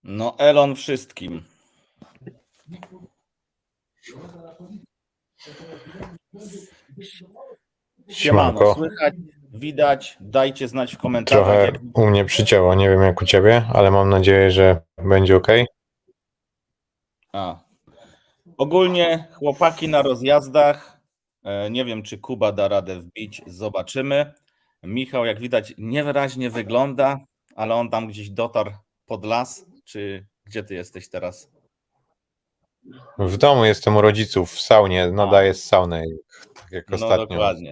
No Elon wszystkim. Siemano, słychać, widać, dajcie znać w komentarzach. Trochę u mnie przycięło, nie wiem jak u ciebie, ale mam nadzieję, że będzie ok. Ogólnie chłopaki na rozjazdach. Nie wiem, czy Kuba da radę wbić, zobaczymy. Michał, jak widać, niewyraźnie wygląda, ale on tam gdzieś dotarł pod las. Czy gdzie ty jesteś teraz? W domu jestem u rodziców, w saunie, nadaję z sauny, tak jak No ostatnio. dokładnie.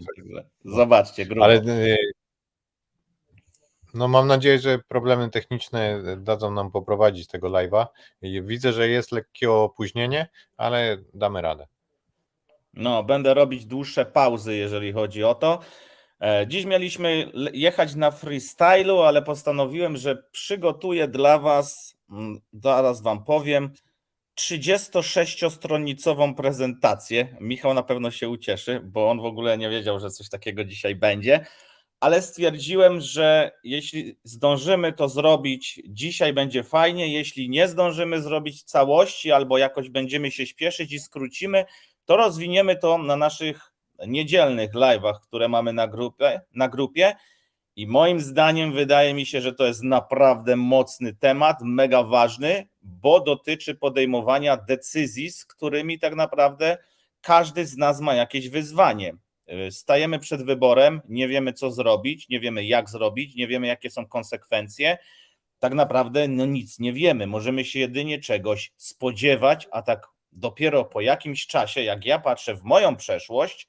Zobaczcie, grubo. Ale no mam nadzieję, że problemy techniczne dadzą nam poprowadzić tego live'a. Widzę, że jest lekkie opóźnienie, ale damy radę. No, będę robić dłuższe pauzy, jeżeli chodzi o to. Dziś mieliśmy jechać na freestylu, ale postanowiłem, że przygotuję dla Was, zaraz Wam powiem, 36-stronicową prezentację. Michał na pewno się ucieszy, bo on w ogóle nie wiedział, że coś takiego dzisiaj będzie, ale stwierdziłem, że jeśli zdążymy to zrobić dzisiaj, będzie fajnie. Jeśli nie zdążymy zrobić całości albo jakoś będziemy się śpieszyć i skrócimy, to rozwiniemy to na naszych niedzielnych live'ach, które mamy na grupie. I moim zdaniem wydaje mi się, że to jest naprawdę mocny temat, mega ważny, bo dotyczy podejmowania decyzji, z którymi tak naprawdę każdy z nas ma jakieś wyzwanie. Stajemy przed wyborem, nie wiemy co zrobić, nie wiemy jak zrobić, nie wiemy jakie są konsekwencje. Tak naprawdę nic nie wiemy, możemy się jedynie czegoś spodziewać, a tak dopiero po jakimś czasie, jak ja patrzę w moją przeszłość,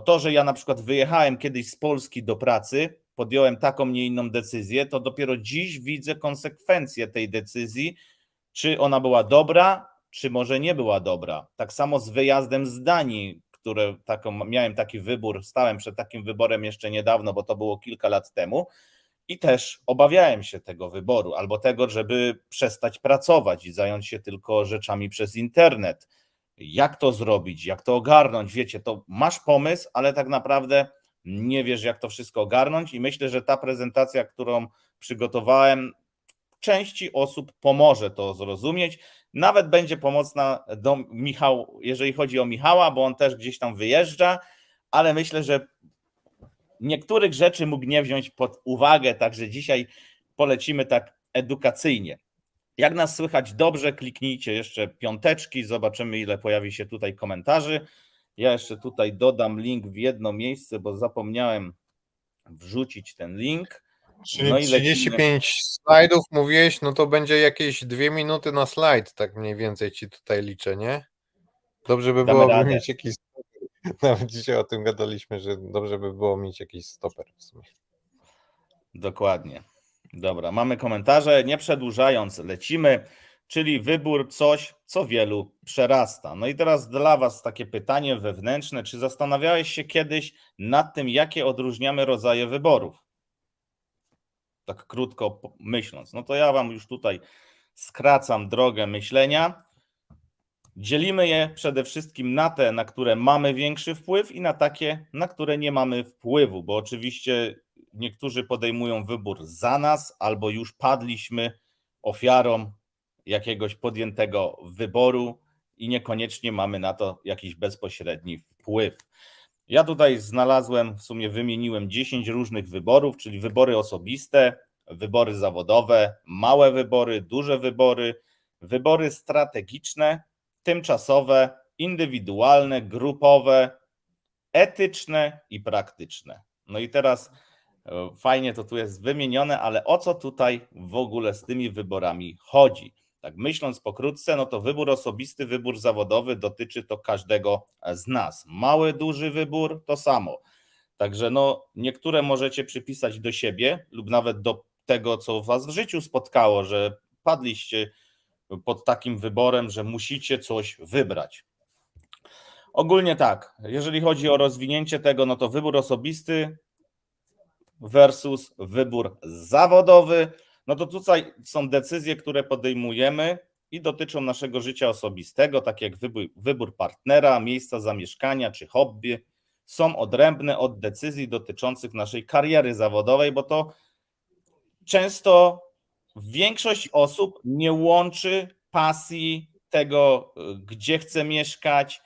to, że ja na przykład wyjechałem kiedyś z Polski do pracy, podjąłem taką, nie inną decyzję, to dopiero dziś widzę konsekwencje tej decyzji, czy ona była dobra, czy może nie była dobra. Tak samo z wyjazdem z Danii, miałem taki wybór, stałem przed takim wyborem jeszcze niedawno, bo to było kilka lat temu i też obawiałem się tego wyboru, albo tego, żeby przestać pracować i zająć się tylko rzeczami przez internet. Jak to zrobić, jak to ogarnąć? Wiecie, to masz pomysł, ale tak naprawdę nie wiesz, jak to wszystko ogarnąć, i myślę, że ta prezentacja, którą przygotowałem, części osób pomoże to zrozumieć. Nawet będzie pomocna jeżeli chodzi o Michała, bo on też gdzieś tam wyjeżdża, ale myślę, że niektórych rzeczy mógł nie wziąć pod uwagę, także dzisiaj polecimy tak edukacyjnie. Jak nas słychać dobrze, kliknijcie jeszcze piąteczki, zobaczymy ile pojawi się tutaj komentarzy. Ja jeszcze tutaj dodam link w jedno miejsce, bo zapomniałem wrzucić ten link. Czyli 35 slajdów mówiłeś, no to będzie jakieś 2 minuty na slajd, tak mniej więcej ci tutaj liczę, nie? Dobrze by było mieć jakiś stoper. Nawet dzisiaj o tym gadaliśmy, że dobrze by było mieć jakiś stoper w sumie. Dokładnie. Dobra, mamy komentarze. Nie przedłużając, lecimy, czyli wybór coś, co wielu przerasta. No i teraz dla Was takie pytanie wewnętrzne. Czy zastanawiałeś się kiedyś nad tym, jakie odróżniamy rodzaje wyborów? Tak krótko myśląc. No to ja Wam już tutaj skracam drogę myślenia. Dzielimy je przede wszystkim na te, na które mamy większy wpływ, i na takie, na które nie mamy wpływu, bo oczywiście niektórzy podejmują wybór za nas, albo już padliśmy ofiarą jakiegoś podjętego wyboru i niekoniecznie mamy na to jakiś bezpośredni wpływ. Ja tutaj znalazłem, w sumie wymieniłem 10 różnych wyborów, czyli wybory osobiste, wybory zawodowe, małe wybory, duże wybory, wybory strategiczne, tymczasowe, indywidualne, grupowe, etyczne i praktyczne. No i teraz fajnie to tu jest wymienione, ale o co tutaj w ogóle z tymi wyborami chodzi? Tak myśląc pokrótce, no to wybór osobisty, wybór zawodowy dotyczy to każdego z nas. Mały, duży wybór to samo. Także no, niektóre możecie przypisać do siebie lub nawet do tego, co was w życiu spotkało, że padliście pod takim wyborem, że musicie coś wybrać. Ogólnie tak, jeżeli chodzi o rozwinięcie tego, no to wybór osobisty versus wybór zawodowy, no to tutaj są decyzje, które podejmujemy i dotyczą naszego życia osobistego, tak jak wybór partnera, miejsca zamieszkania czy hobby, są odrębne od decyzji dotyczących naszej kariery zawodowej, bo to często większość osób nie łączy pasji tego, gdzie chce mieszkać,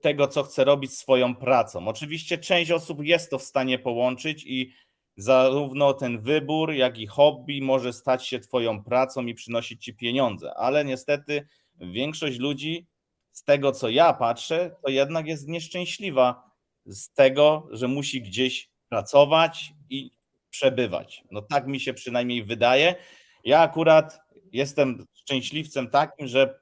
tego, co chce robić swoją pracą. Oczywiście część osób jest to w stanie połączyć i zarówno ten wybór, jak i hobby może stać się twoją pracą i przynosić ci pieniądze, ale niestety większość ludzi, z tego co ja patrzę, to jednak jest nieszczęśliwa z tego, że musi gdzieś pracować i przebywać. No tak mi się przynajmniej wydaje. Ja akurat jestem szczęśliwcem takim, że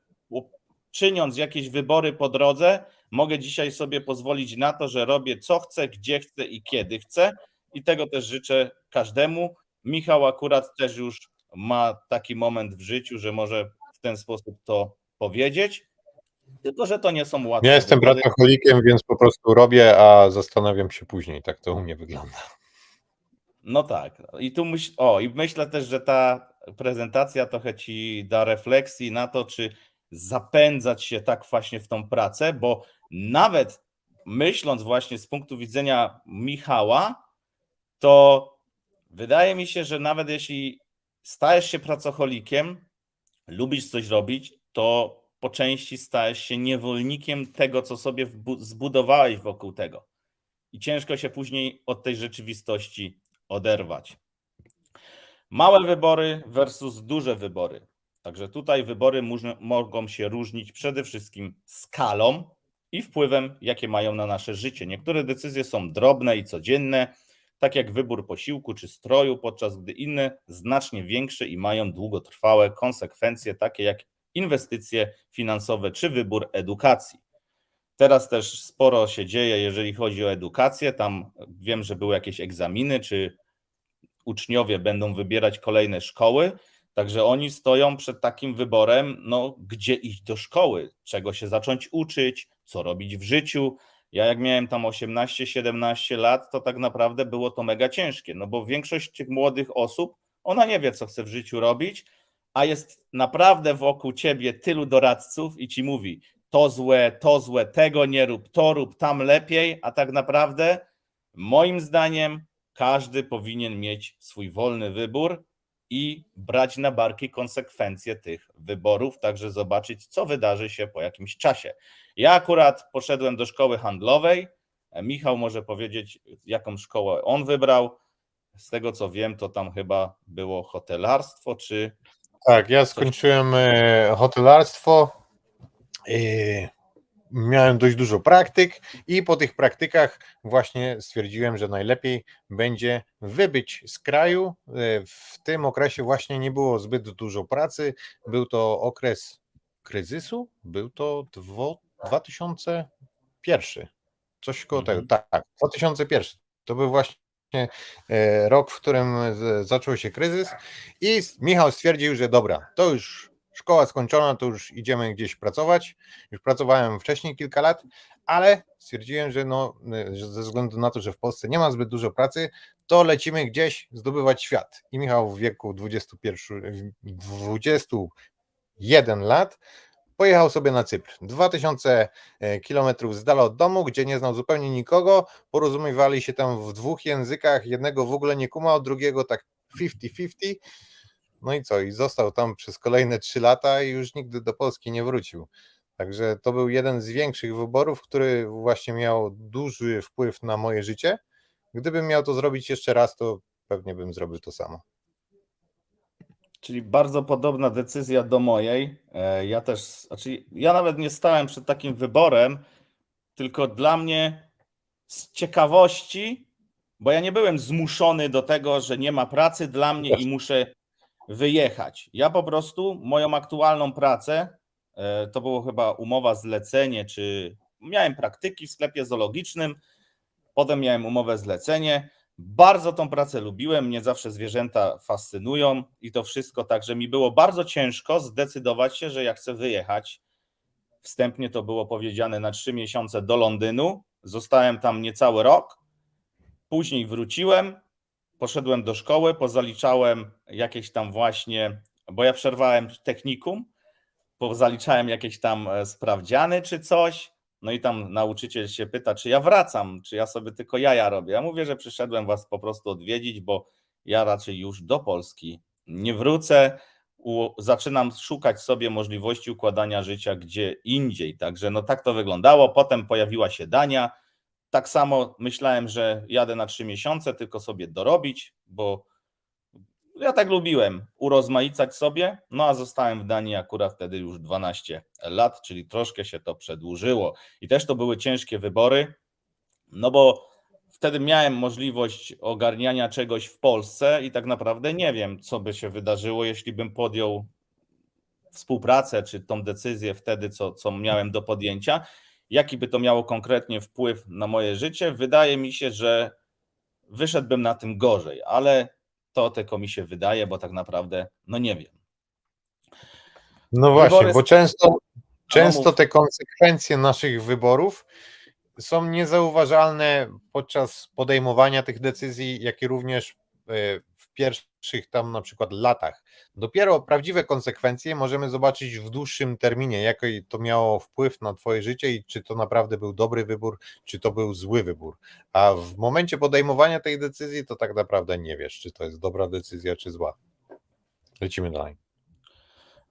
czyniąc jakieś wybory po drodze, mogę dzisiaj sobie pozwolić na to, że robię co chcę, gdzie chcę i kiedy chcę i tego też życzę każdemu. Michał akurat też już ma taki moment w życiu, że może w ten sposób to powiedzieć, tylko że to nie są łatwe Ja jestem wybory. pracocholikiem, więc po prostu robię, a zastanawiam się później. Tak to u mnie wygląda. No tak. I tu i myślę też, że ta prezentacja trochę ci da refleksji na to, czy zapędzać się tak właśnie w tą pracę, bo nawet myśląc właśnie z punktu widzenia Michała, to wydaje mi się, że nawet jeśli stajesz się pracocholikiem, lubisz coś robić, to po części stajesz się niewolnikiem tego, co sobie zbudowałeś wokół tego. I ciężko się później od tej rzeczywistości oderwać. Małe wybory versus duże wybory. Także tutaj wybory mogą się różnić przede wszystkim skalą i wpływem, jakie mają na nasze życie. Niektóre decyzje są drobne i codzienne, tak jak wybór posiłku czy stroju, podczas gdy inne znacznie większe i mają długotrwałe konsekwencje, takie jak inwestycje finansowe czy wybór edukacji. Teraz też sporo się dzieje, jeżeli chodzi o edukację. Tam wiem, że były jakieś egzaminy, czy uczniowie będą wybierać kolejne szkoły, także oni stoją przed takim wyborem, no, gdzie iść do szkoły, czego się zacząć uczyć, co robić w życiu. Ja jak miałem tam 18-17 lat, to tak naprawdę było to mega ciężkie, no bo większość tych młodych osób, ona nie wie, co chce w życiu robić, a jest naprawdę wokół ciebie tylu doradców i ci mówi to złe, tego nie rób, tam lepiej, a tak naprawdę moim zdaniem każdy powinien mieć swój wolny wybór i brać na barki konsekwencje tych wyborów, także zobaczyć, co wydarzy się po jakimś czasie. Ja akurat poszedłem do szkoły handlowej. Michał może powiedzieć, jaką szkołę on wybrał. Z tego co wiem, to tam chyba było hotelarstwo, czy. Tak, ja skończyłem hotelarstwo. Miałem dość dużo praktyk i po tych praktykach właśnie stwierdziłem, że najlepiej będzie wybyć z kraju. W tym okresie właśnie nie było zbyt dużo pracy. Był to okres kryzysu, był to 2001. Coś koło tego, tak, 2001. To był właśnie rok, w którym zaczął się kryzys i Michał stwierdził, że dobra, to już szkoła skończona, to już idziemy gdzieś pracować. Już pracowałem wcześniej kilka lat, ale stwierdziłem, że że ze względu na to, że w Polsce nie ma zbyt dużo pracy, to lecimy gdzieś zdobywać świat. I Michał w wieku 21 lat pojechał sobie na Cypr. 2000 kilometrów z dala od domu, gdzie nie znał zupełnie nikogo, porozumiewali się tam w dwóch językach, jednego w ogóle nie kumał, drugiego tak 50-50. No i co? I został tam przez kolejne 3 lata i już nigdy do Polski nie wrócił. Także to był jeden z większych wyborów, który właśnie miał duży wpływ na moje życie. Gdybym miał to zrobić jeszcze raz, to pewnie bym zrobił to samo. Czyli bardzo podobna decyzja do mojej. Ja nawet nie stałem przed takim wyborem, tylko dla mnie z ciekawości, bo ja nie byłem zmuszony do tego, że nie ma pracy dla mnie i muszę wyjechać. Ja po prostu moją aktualną pracę, to było chyba umowa zlecenie, czy miałem praktyki w sklepie zoologicznym, potem miałem umowę zlecenie. Bardzo tą pracę lubiłem, mnie zawsze zwierzęta fascynują i to wszystko, także mi było bardzo ciężko zdecydować się, że ja chcę wyjechać. Wstępnie to było powiedziane na 3 miesiące do Londynu. Zostałem tam niecały rok. Później wróciłem, poszedłem do szkoły, pozaliczałem jakieś tam właśnie, bo ja przerwałem technikum, pozaliczałem jakieś tam sprawdziany czy coś. No i tam nauczyciel się pyta, czy ja wracam, czy ja sobie tylko jaja robię. Ja mówię, że przyszedłem was po prostu odwiedzić, bo ja raczej już do Polski nie wrócę, zaczynam szukać sobie możliwości układania życia gdzie indziej. Także no tak to wyglądało. Potem pojawiła się Dania. Tak samo myślałem, że jadę na 3 miesiące, tylko sobie dorobić, bo ja tak lubiłem urozmaicać sobie, no a zostałem w Danii akurat wtedy już 12 lat, czyli troszkę się to przedłużyło. I też to były ciężkie wybory, no bo wtedy miałem możliwość ogarniania czegoś w Polsce i tak naprawdę nie wiem, co by się wydarzyło, jeśli bym podjął współpracę, czy tą decyzję wtedy, co miałem do podjęcia. Jaki by to miało konkretnie wpływ na moje życie? Wydaje mi się, że wyszedłbym na tym gorzej, ale to tylko mi się wydaje, bo tak naprawdę no nie wiem. No właśnie, Wybory... bo No często te konsekwencje naszych wyborów są niezauważalne podczas podejmowania tych decyzji, jak i również w pierwszych tam na przykład latach. Dopiero prawdziwe konsekwencje możemy zobaczyć w dłuższym terminie, jaki to miało wpływ na twoje życie i czy to naprawdę był dobry wybór, czy to był zły wybór. A w momencie podejmowania tej decyzji to tak naprawdę nie wiesz, czy to jest dobra decyzja, czy zła. Lecimy dalej.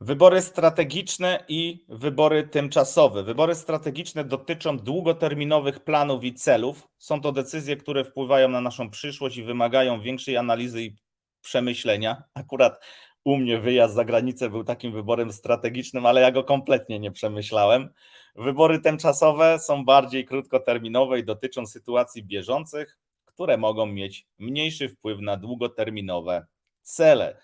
Wybory strategiczne i wybory tymczasowe. Wybory strategiczne dotyczą długoterminowych planów i celów. Są to decyzje, które wpływają na naszą przyszłość i wymagają większej analizy i przemyślenia. Akurat u mnie wyjazd za granicę był takim wyborem strategicznym, ale ja go kompletnie nie przemyślałem. Wybory tymczasowe są bardziej krótkoterminowe i dotyczą sytuacji bieżących, które mogą mieć mniejszy wpływ na długoterminowe cele.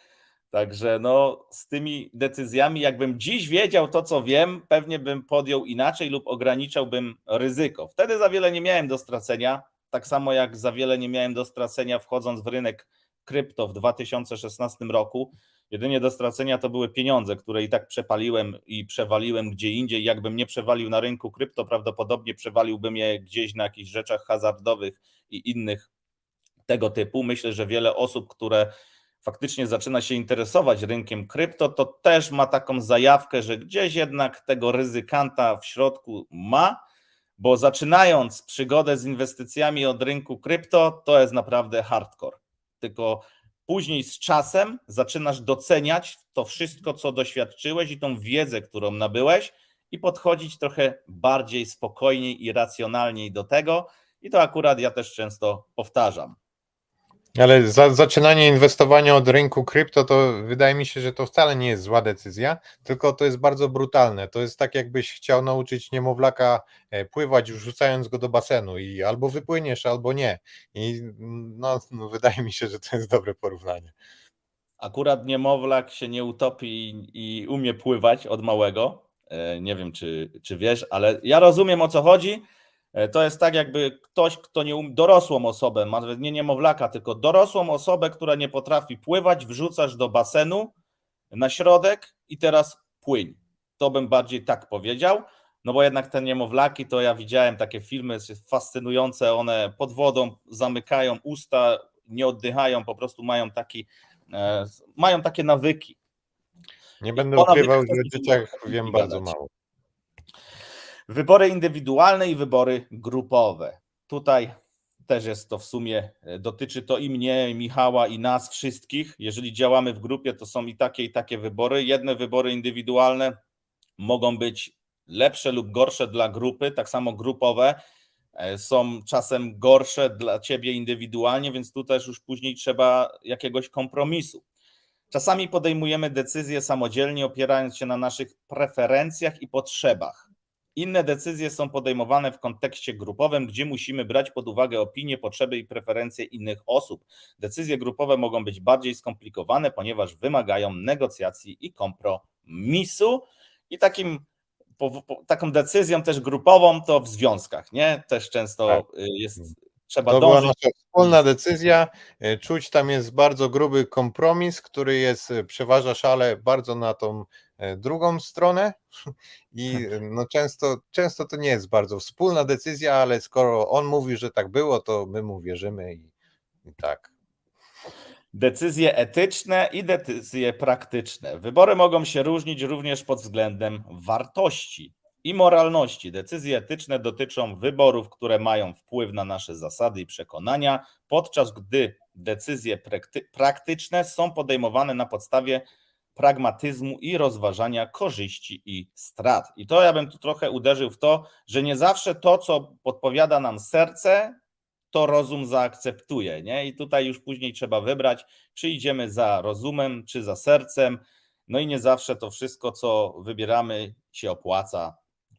Także no, z tymi decyzjami, jakbym dziś wiedział to, co wiem, pewnie bym podjął inaczej lub ograniczałbym ryzyko. Wtedy za wiele nie miałem do stracenia, tak samo jak za wiele nie miałem do stracenia wchodząc w rynek krypto w 2016 roku. Jedynie do stracenia to były pieniądze, które i tak przepaliłem i przewaliłem gdzie indziej. Jakbym nie przewalił na rynku krypto, prawdopodobnie przewaliłbym je gdzieś na jakichś rzeczach hazardowych i innych tego typu. Myślę, że wiele osób, które faktycznie zaczyna się interesować rynkiem krypto, to też ma taką zajawkę, że gdzieś jednak tego ryzykanta w środku ma, bo zaczynając przygodę z inwestycjami od rynku krypto, to jest naprawdę hardcore. Tylko później z czasem zaczynasz doceniać to wszystko, co doświadczyłeś i tą wiedzę, którą nabyłeś i podchodzić trochę bardziej spokojniej i racjonalniej do tego. I to akurat ja też często powtarzam. Ale zaczynanie inwestowania od rynku krypto, to wydaje mi się, że to wcale nie jest zła decyzja, tylko to jest bardzo brutalne. To jest tak, jakbyś chciał nauczyć niemowlaka pływać, wrzucając go do basenu i albo wypłyniesz, albo nie. I no, wydaje mi się, że to jest dobre porównanie. Akurat niemowlak się nie utopi i umie pływać od małego. Nie wiem, czy wiesz, ale ja rozumiem, o co chodzi. To jest tak, jakby ktoś, kto nie dorosłą osobę, nawet nie niemowlaka, tylko dorosłą osobę, która nie potrafi pływać, wrzucasz do basenu na środek i teraz płyń. To bym bardziej tak powiedział, no bo jednak te niemowlaki, to ja widziałem takie filmy fascynujące, one pod wodą zamykają usta, nie oddychają, po prostu mają takie nawyki. Nie I będę o ukrywał, nawykach że o dzieciach wiem bardzo gadać. mało. Wybory indywidualne i wybory grupowe. Tutaj też jest to w sumie, dotyczy to i mnie, i Michała, i nas wszystkich. Jeżeli działamy w grupie, to są i takie wybory. Jedne wybory indywidualne mogą być lepsze lub gorsze dla grupy, tak samo grupowe są czasem gorsze dla ciebie indywidualnie, więc tu też już później trzeba jakiegoś kompromisu. Czasami podejmujemy decyzje samodzielnie, opierając się na naszych preferencjach i potrzebach. Inne decyzje są podejmowane w kontekście grupowym, gdzie musimy brać pod uwagę opinie, potrzeby i preferencje innych osób. Decyzje grupowe mogą być bardziej skomplikowane, ponieważ wymagają negocjacji i kompromisu. I taką decyzją też grupową to w związkach, nie? Też często trzeba To była dążyć. nasza wspólna decyzja. Czuć tam jest bardzo gruby kompromis, który przeważa szale bardzo na tą drugą stronę i no często to nie jest bardzo wspólna decyzja, ale skoro on mówi, że tak było, to my mu wierzymy i tak. Decyzje etyczne i decyzje praktyczne. Wybory mogą się różnić również pod względem wartości. i moralności. Decyzje etyczne dotyczą wyborów, które mają wpływ na nasze zasady i przekonania, podczas gdy decyzje praktyczne są podejmowane na podstawie pragmatyzmu i rozważania korzyści i strat. I to ja bym tu trochę uderzył w to, że nie zawsze to, co podpowiada nam serce, to rozum zaakceptuje, nie? I tutaj już później trzeba wybrać, czy idziemy za rozumem, czy za sercem. No i nie zawsze to wszystko, co wybieramy, się opłaca,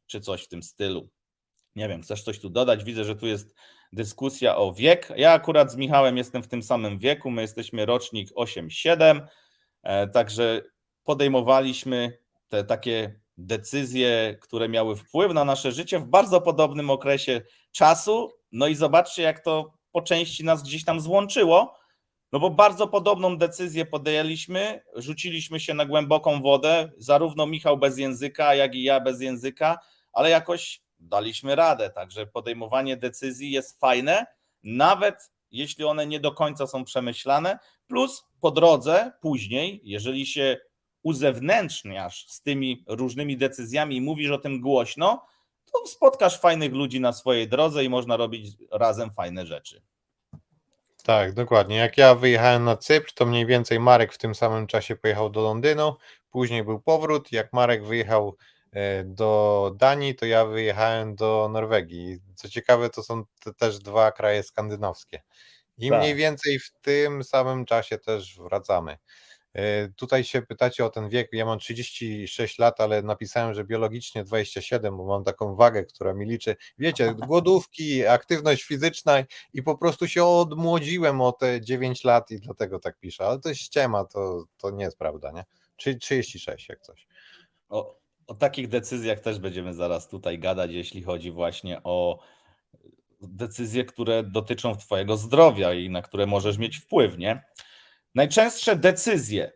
czy coś w tym stylu. Nie wiem, chcesz coś tu dodać? Widzę, że tu jest dyskusja o wiek. Ja akurat z Michałem jestem w tym samym wieku, my jesteśmy rocznik 8-7, także podejmowaliśmy te takie decyzje, które miały wpływ na nasze życie w bardzo podobnym okresie czasu. No i zobaczcie, jak to po części nas gdzieś tam złączyło, no bo bardzo podobną decyzję podjęliśmy, rzuciliśmy się na głęboką wodę, zarówno Michał bez języka, jak i ja bez języka, ale jakoś daliśmy radę, także podejmowanie decyzji jest fajne, nawet jeśli one nie do końca są przemyślane, plus po drodze później, jeżeli się uzewnętrzniasz z tymi różnymi decyzjami i mówisz o tym głośno, to spotkasz fajnych ludzi na swojej drodze i można robić razem fajne rzeczy. Tak, dokładnie. Jak ja wyjechałem na Cypr, to mniej więcej Marek w tym samym czasie pojechał do Londynu, później był powrót. Jak Marek wyjechał do Danii, to ja wyjechałem do Norwegii. Co ciekawe, to są też 2 kraje skandynawskie. I mniej Tak. więcej w tym samym czasie też wracamy. Tutaj się pytacie o ten wiek. Ja mam 36 lat, ale napisałem, że biologicznie 27, bo mam taką wagę, która mi liczy. Wiecie, głodówki, aktywność fizyczna i po prostu się odmłodziłem o te 9 lat i dlatego tak piszę. Ale to jest ściema, to nie jest prawda, nie? 36 jak coś. O takich decyzjach też będziemy zaraz tutaj gadać, jeśli chodzi właśnie o decyzje, które dotyczą twojego zdrowia i na które możesz mieć wpływ, nie? Najczęstsze decyzje.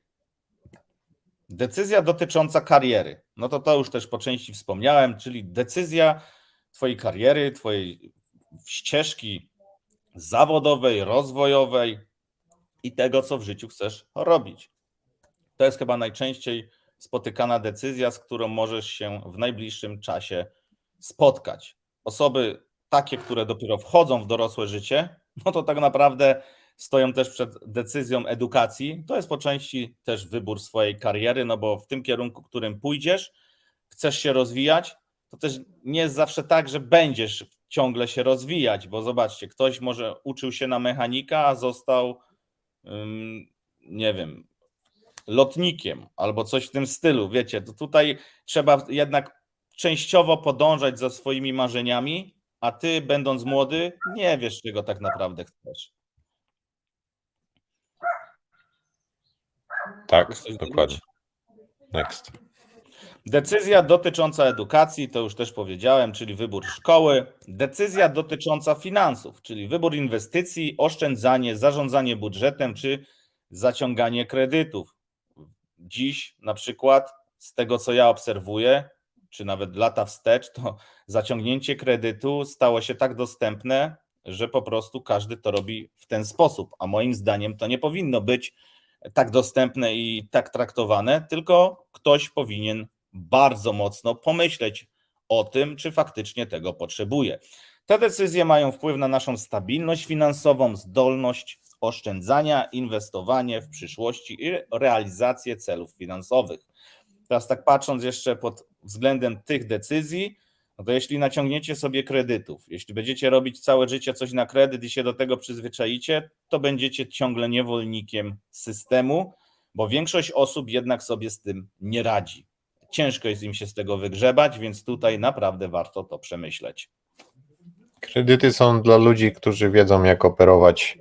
Decyzja dotycząca kariery. No to już też po części wspomniałem, czyli decyzja twojej kariery, twojej ścieżki zawodowej, rozwojowej i tego, co w życiu chcesz robić. To jest chyba najczęściej spotykana decyzja, z którą możesz się w najbliższym czasie spotkać. Osoby takie, które dopiero wchodzą w dorosłe życie, no to tak naprawdę stoją też przed decyzją edukacji. To jest po części też wybór swojej kariery, no bo w tym kierunku, którym pójdziesz, chcesz się rozwijać, to też nie jest zawsze tak, że będziesz ciągle się rozwijać, bo zobaczcie, ktoś może uczył się na mechanika, a został, nie wiem, lotnikiem albo coś w tym stylu, wiecie, to tutaj trzeba jednak częściowo podążać za swoimi marzeniami, a ty, będąc młody, nie wiesz, czego tak naprawdę chcesz. Tak, Chcesz coś dokładnie. dodać? Next. Decyzja dotycząca edukacji, to już też powiedziałem, czyli wybór szkoły. Decyzja dotycząca finansów, czyli wybór inwestycji, oszczędzanie, zarządzanie budżetem czy zaciąganie kredytów. Dziś na przykład z tego, co ja obserwuję, czy nawet lata wstecz, to zaciągnięcie kredytu stało się tak dostępne, że po prostu każdy to robi w ten sposób. A moim zdaniem to nie powinno być tak dostępne i tak traktowane, tylko ktoś powinien bardzo mocno pomyśleć o tym, czy faktycznie tego potrzebuje. Te decyzje mają wpływ na naszą stabilność finansową, zdolność oszczędzania, inwestowanie w przyszłości i realizację celów finansowych. Teraz tak patrząc jeszcze pod względem tych decyzji, no to jeśli naciągniecie sobie kredytów, jeśli będziecie robić całe życie coś na kredyt i się do tego przyzwyczaicie, to będziecie ciągle niewolnikiem systemu, bo większość osób jednak sobie z tym nie radzi. Ciężko jest im się z tego wygrzebać, więc tutaj naprawdę warto to przemyśleć. Kredyty są dla ludzi, którzy wiedzą, jak operować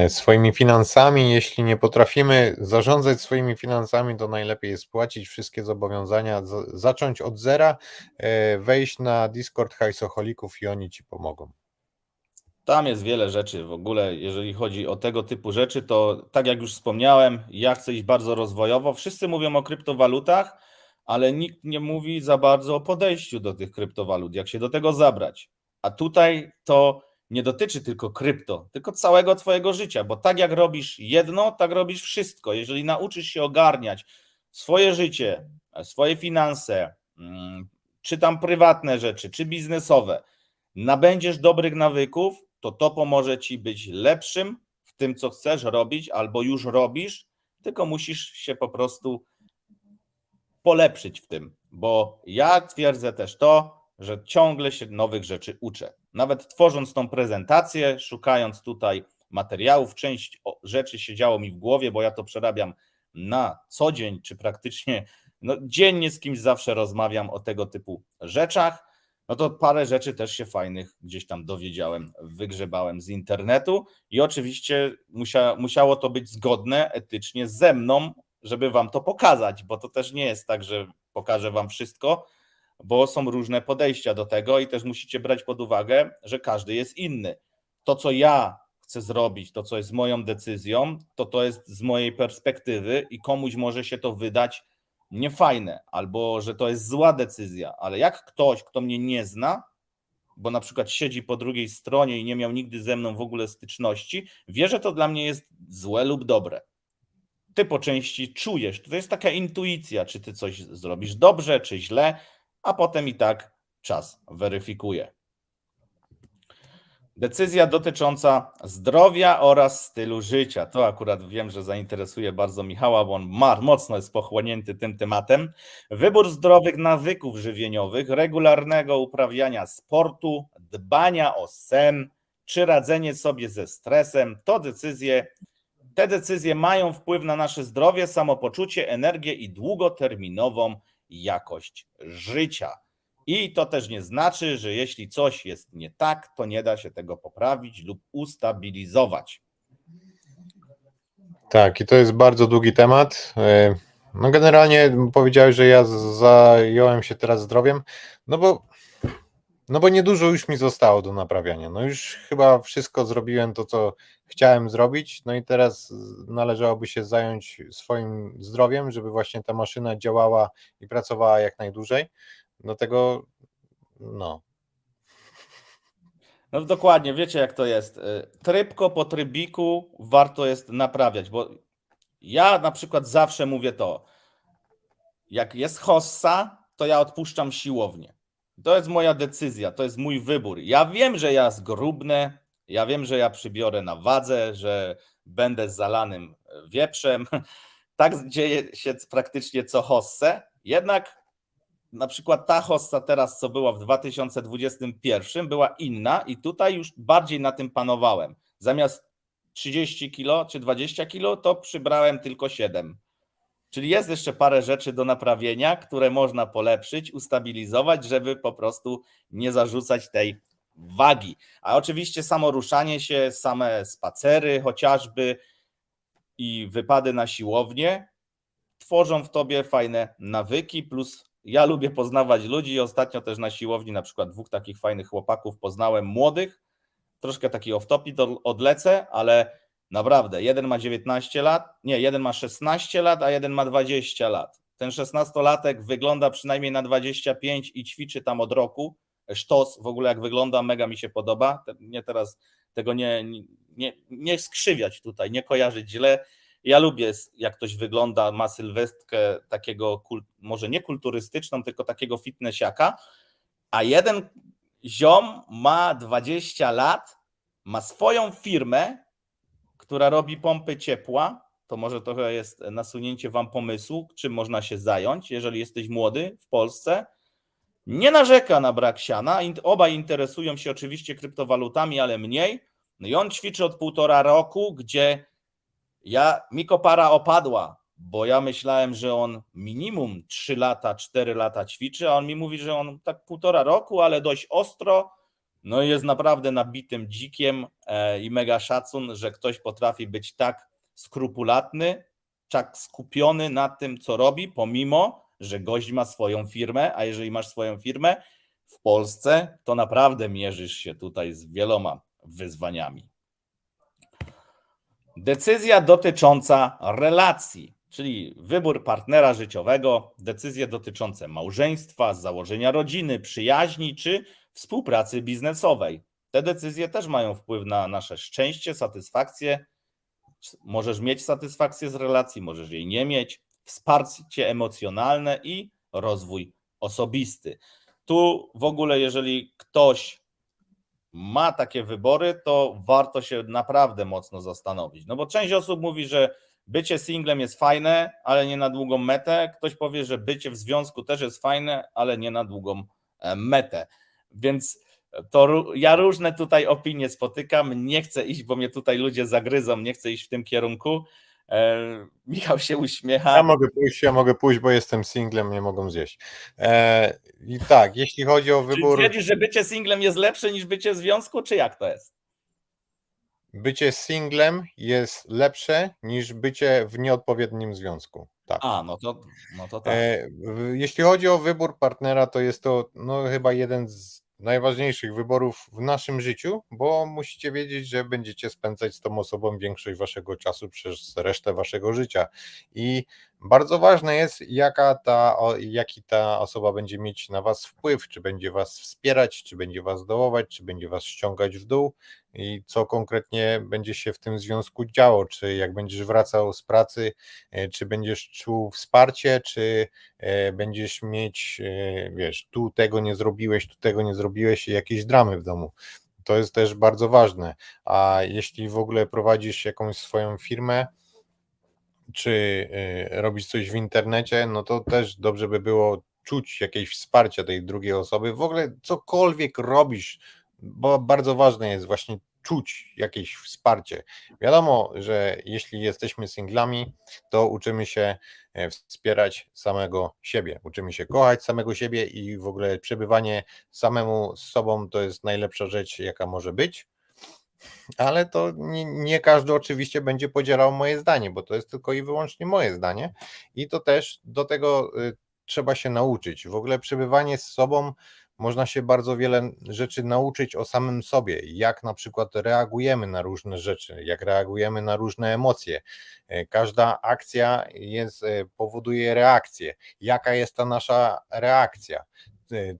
swoimi finansami. Jeśli nie potrafimy zarządzać swoimi finansami, to najlepiej jest spłacić wszystkie zobowiązania, zacząć od zera, wejść na Discord hajsoholików i oni ci pomogą. Tam jest wiele rzeczy w ogóle, jeżeli chodzi o tego typu rzeczy, to tak jak już wspomniałem, ja chcę iść bardzo rozwojowo. Wszyscy mówią o kryptowalutach, ale nikt nie mówi za bardzo o podejściu do tych kryptowalut, jak się do tego zabrać. A tutaj to nie dotyczy tylko krypto, tylko całego twojego życia, bo tak jak robisz jedno, tak robisz wszystko. Jeżeli nauczysz się ogarniać swoje życie, swoje finanse, czy tam prywatne rzeczy, czy biznesowe, nabędziesz dobrych nawyków, to pomoże ci być lepszym w tym, co chcesz robić, albo już robisz, tylko musisz się po prostu polepszyć w tym, bo ja twierdzę też to, że ciągle się nowych rzeczy uczę. Nawet tworząc tą prezentację, szukając tutaj materiałów, część rzeczy siedziało mi w głowie, bo ja to przerabiam na co dzień, czy praktycznie dziennie z kimś zawsze rozmawiam o tego typu rzeczach. No to parę rzeczy też się fajnych gdzieś tam dowiedziałem, wygrzebałem z internetu i oczywiście musiało to być zgodne etycznie ze mną, żeby wam to pokazać, bo to też nie jest tak, że pokażę wam wszystko, bo są różne podejścia do tego i też musicie brać pod uwagę, że każdy jest inny. To, co ja chcę zrobić, to, co jest moją decyzją, to jest z mojej perspektywy i komuś może się to wydać niefajne, albo że to jest zła decyzja, ale jak ktoś, kto mnie nie zna, bo na przykład siedzi po drugiej stronie i nie miał nigdy ze mną w ogóle styczności, wie, że to dla mnie jest złe lub dobre. Ty po części czujesz, to jest taka intuicja, czy ty coś zrobisz dobrze, czy źle, a potem i tak czas weryfikuje. Decyzja dotycząca zdrowia oraz stylu życia. To akurat wiem, że zainteresuje bardzo Michała, bo on mocno jest pochłonięty tym tematem. Wybór zdrowych nawyków żywieniowych, regularnego uprawiania sportu, dbania o sen, czy radzenie sobie ze stresem, te decyzje mają wpływ na nasze zdrowie, samopoczucie, energię i długoterminową jakość życia. I to też nie znaczy, że jeśli coś jest nie tak, to nie da się tego poprawić lub ustabilizować. Tak, i to jest bardzo długi temat. No generalnie powiedziałeś, że ja zająłem się teraz zdrowiem, no bo niedużo już mi zostało do naprawiania. No już chyba wszystko zrobiłem to, co chciałem zrobić, no i teraz należałoby się zająć swoim zdrowiem, żeby właśnie ta maszyna działała i pracowała jak najdłużej. Dlatego no. No dokładnie, wiecie jak to jest. Trybko po trybiku warto jest naprawiać, bo ja na przykład zawsze mówię to, jak jest hossa, to ja odpuszczam siłownię. To jest moja decyzja, to jest mój wybór. Ja wiem, że ja zgrubnę, ja wiem, że ja przybiorę na wadze, że będę zalanym wieprzem. Tak dzieje się praktycznie co hossę, jednak na przykład ta hossa teraz, co była w 2021, była inna i tutaj już bardziej na tym panowałem. Zamiast 30 kilo czy 20 kilo, to przybrałem tylko 7. Czyli jest jeszcze parę rzeczy do naprawienia, które można polepszyć, ustabilizować, żeby po prostu nie zarzucać tej wagi. A oczywiście samo ruszanie się, same spacery chociażby i wypady na siłownię tworzą w tobie fajne nawyki, plus ja lubię poznawać ludzi i ostatnio też na siłowni na przykład 2 takich fajnych chłopaków poznałem, młodych, troszkę taki off-topic odlecę, ale naprawdę, jeden ma 19 lat, nie, jeden ma 16 lat, a jeden ma 20 lat. Ten 16-latek wygląda przynajmniej na 25 i ćwiczy tam od roku. Sztos w ogóle jak wygląda, mega mi się podoba. Nie teraz tego nie skrzywiać tutaj, nie kojarzyć źle. Ja lubię, jak ktoś wygląda, ma sylwetkę takiego, może nie kulturystyczną, tylko takiego fitnessiaka, a jeden ziom ma 20 lat, ma swoją firmę, która robi pompy ciepła. To może trochę jest nasunięcie wam pomysłu, czym można się zająć, jeżeli jesteś młody w Polsce. Nie narzeka na brak siana. Obaj interesują się oczywiście kryptowalutami, ale mniej. No i on ćwiczy od 1,5 roku, gdzie mi kopara opadła, bo ja myślałem, że on minimum 3 lata, 4 lata ćwiczy, a on mi mówi, że on tak 1,5 roku, ale dość ostro. No i jest naprawdę nabitym dzikiem i mega szacun, że ktoś potrafi być tak skrupulatny, tak skupiony na tym, co robi, pomimo, że gość ma swoją firmę, a jeżeli masz swoją firmę w Polsce, to naprawdę mierzysz się tutaj z wieloma wyzwaniami. Decyzja dotycząca relacji, czyli wybór partnera życiowego, decyzje dotyczące małżeństwa, założenia rodziny, przyjaźni czy współpracy biznesowej. Te decyzje też mają wpływ na nasze szczęście, satysfakcję. Możesz mieć satysfakcję z relacji, możesz jej nie mieć, wsparcie emocjonalne i rozwój osobisty. Tu w ogóle, jeżeli ktoś ma takie wybory, to warto się naprawdę mocno zastanowić. No bo część osób mówi, że bycie singlem jest fajne, ale nie na długą metę. Ktoś powie, że bycie w związku też jest fajne, ale nie na długą metę. Więc to ja różne tutaj opinie spotykam. Nie chcę iść, bo mnie tutaj ludzie zagryzą, nie chcę iść w tym kierunku. Michał się uśmiecha. Ja mogę pójść, bo jestem singlem, nie mogą zjeść. I tak, jeśli chodzi o wybór... Czy twierdzisz, że bycie singlem jest lepsze niż bycie w związku, czy jak to jest? Bycie singlem jest lepsze niż bycie w nieodpowiednim związku. Tak. No to tak. Jeśli chodzi o wybór partnera, to jest to chyba jeden z najważniejszych wyborów w naszym życiu, bo musicie wiedzieć, że będziecie spędzać z tą osobą większość waszego czasu przez resztę waszego życia. I bardzo ważne jest, jaki ta osoba będzie mieć na was wpływ, czy będzie was wspierać, czy będzie was dołować, czy będzie was ściągać w dół i co konkretnie będzie się w tym związku działo, czy jak będziesz wracał z pracy, czy będziesz czuł wsparcie, czy będziesz mieć, wiesz, tu tego nie zrobiłeś i jakieś dramy w domu. To jest też bardzo ważne. A jeśli w ogóle prowadzisz jakąś swoją firmę, czy robisz coś w internecie, no to też dobrze by było czuć jakieś wsparcie tej drugiej osoby. W ogóle cokolwiek robisz, bo bardzo ważne jest właśnie czuć jakieś wsparcie. Wiadomo, że jeśli jesteśmy singlami, to uczymy się wspierać samego siebie, uczymy się kochać samego siebie i w ogóle przebywanie samemu z sobą to jest najlepsza rzecz, jaka może być. Ale to nie każdy oczywiście będzie podzielał moje zdanie, bo to jest tylko i wyłącznie moje zdanie i to też do tego trzeba się nauczyć. W ogóle przebywanie z sobą można się bardzo wiele rzeczy nauczyć o samym sobie, jak na przykład reagujemy na różne rzeczy, jak reagujemy na różne emocje. Każda akcja powoduje reakcję. Jaka jest ta nasza reakcja?